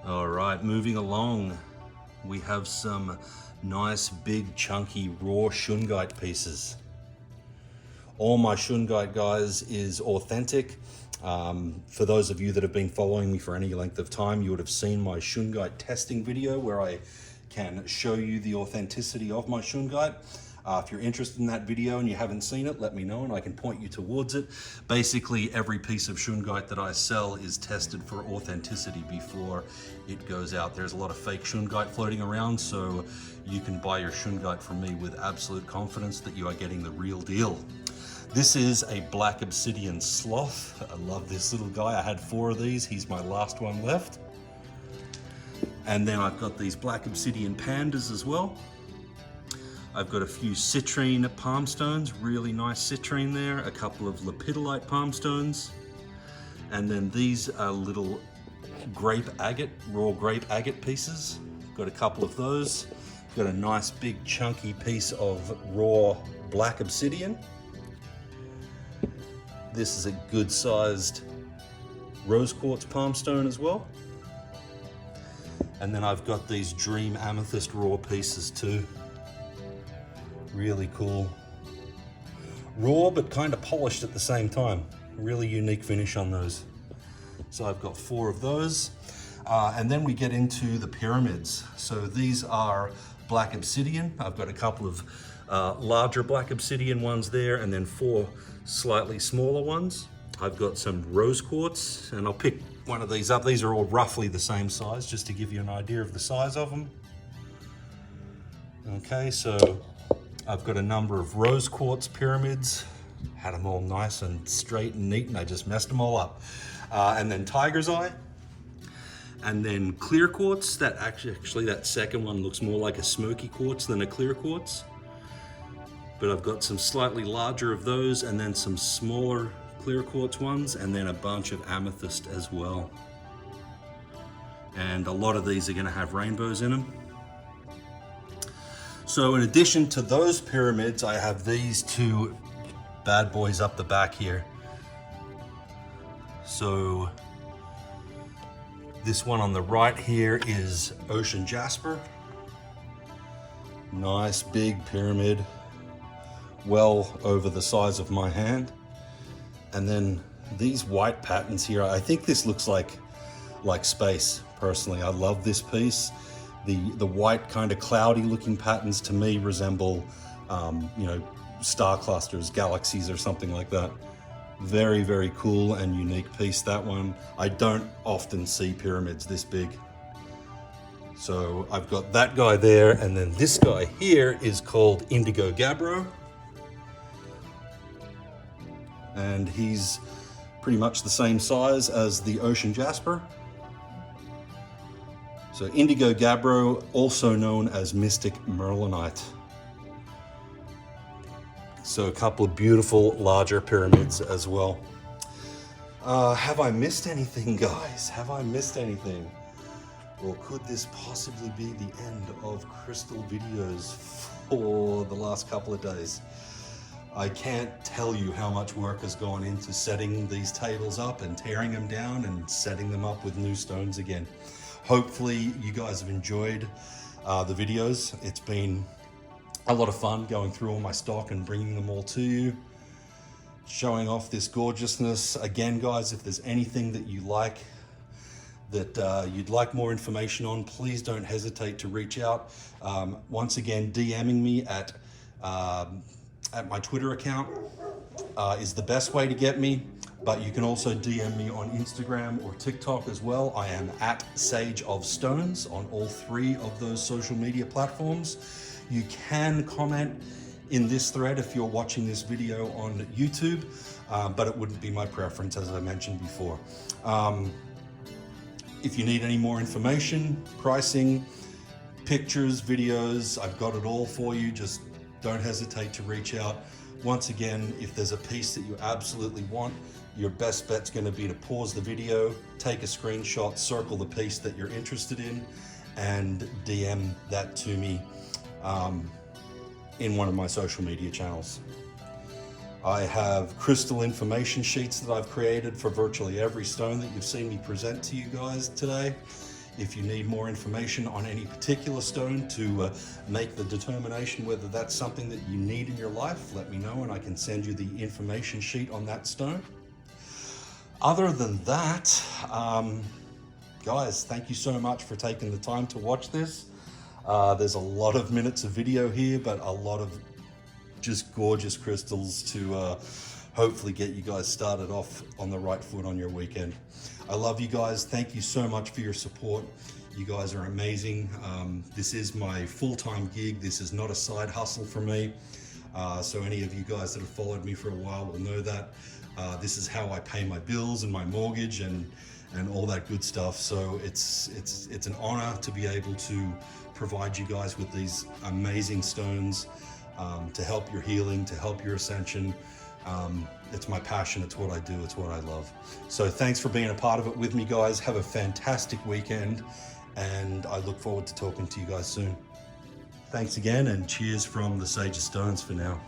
All right, moving along, we have some nice big chunky raw shungite pieces. All my shungite, guys, is authentic. For those of you that have been following me for any length of time, you would have seen my shungite testing video where I can show you the authenticity of my shungite. If you're interested in that video and you haven't seen it, let me know and I can point you towards it. Basically, every piece of shungite that I sell is tested for authenticity before it goes out. There's a lot of fake shungite floating around, so you can buy your shungite from me with absolute confidence that you are getting the real deal. This is a black obsidian sloth. I love this little guy. I had 4 of these. He's my last one left. And then I've got these black obsidian pandas as well. I've got a few citrine palm stones, really nice citrine there, a couple of lepidolite palm stones. And then these are little grape agate, raw grape agate pieces. Got a couple of those. Got a nice big chunky piece of raw black obsidian. This is a good sized rose quartz palm stone as well. And then I've got these dream amethyst raw pieces too. Really cool. Raw but kind of polished at the same time. Really unique finish on those. So I've got 4 of those. And then we get into the pyramids. So these are black obsidian. I've got a couple of larger black obsidian ones there, and then 4 slightly smaller ones. I've got some rose quartz, and I'll pick one of these up. These are all roughly the same size, just to give you an idea of the size of them. Okay, so I've got a number of rose quartz pyramids. Had them all nice and straight and neat, and I just messed them all up. And then tiger's eye. And then clear quartz. That actually that second one looks more like a smoky quartz than a clear quartz. But I've got some slightly larger of those, and then some smaller clear quartz ones, and then a bunch of amethyst as well. And a lot of these are going to have rainbows in them. So in addition to those pyramids, I have these 2 bad boys up the back here. So this one on the right here is Ocean Jasper. Nice big pyramid, well over the size of my hand. And then these white patterns here, I think this looks like space, personally. I love this piece. The white kind of cloudy looking patterns to me resemble, you know, star clusters, galaxies or something like that. Very, very cool and unique piece, that one. I don't often see pyramids this big. So I've got that guy there, and then this guy here is called Indigo Gabbro. And he's pretty much the same size as the Ocean Jasper. So Indigo Gabbro, also known as Mystic Merlinite. So a couple of beautiful larger pyramids as well. Have I missed anything, guys? Have I missed anything? Or could this possibly be the end of crystal videos for the last couple of days? I can't tell you how much work has gone into setting these tables up and tearing them down and setting them up with new stones again. Hopefully you guys have enjoyed the videos. It's been a lot of fun going through all my stock and bringing them all to you, showing off this gorgeousness. Again, guys, if there's anything that you like, that you'd like more information on, please don't hesitate to reach out. Once again, DMing me at my Twitter account is the best way to get me, but you can also DM me on Instagram or TikTok as well. I am at Sage of Stones on all 3 of those social media platforms. You can comment in this thread if you're watching this video on YouTube, but it wouldn't be my preference, as I mentioned before. If you need any more information, pricing, pictures, videos, I've got it all for you. Just don't hesitate to reach out. Once again, if there's a piece that you absolutely want, your best bet's going to be to pause the video, take a screenshot, circle the piece that you're interested in, and DM that to me in one of my social media channels. I have crystal information sheets that I've created for virtually every stone that you've seen me present to you guys today. If you need more information on any particular stone to make the determination whether that's something that you need in your life, let me know and I can send you the information sheet on that stone. Other than that, guys, thank you so much for taking the time to watch this. There's a lot of minutes of video here, but a lot of just gorgeous crystals to hopefully get you guys started off on the right foot on your weekend. I love you guys. Thank you so much for your support. You guys are amazing. This is my full-time gig. This is not a side hustle for me. So any of you guys that have followed me for a while will know that. This is how I pay my bills and my mortgage and and all that good stuff. So it's an honor to be able to provide you guys with these amazing stones to help your healing, to help your ascension. It's my passion, it's what I do, it's what I love. So thanks for being a part of it with me, guys. Have a fantastic weekend, and I look forward to talking to you guys soon. Thanks again, and cheers from the Sage of Stones for now.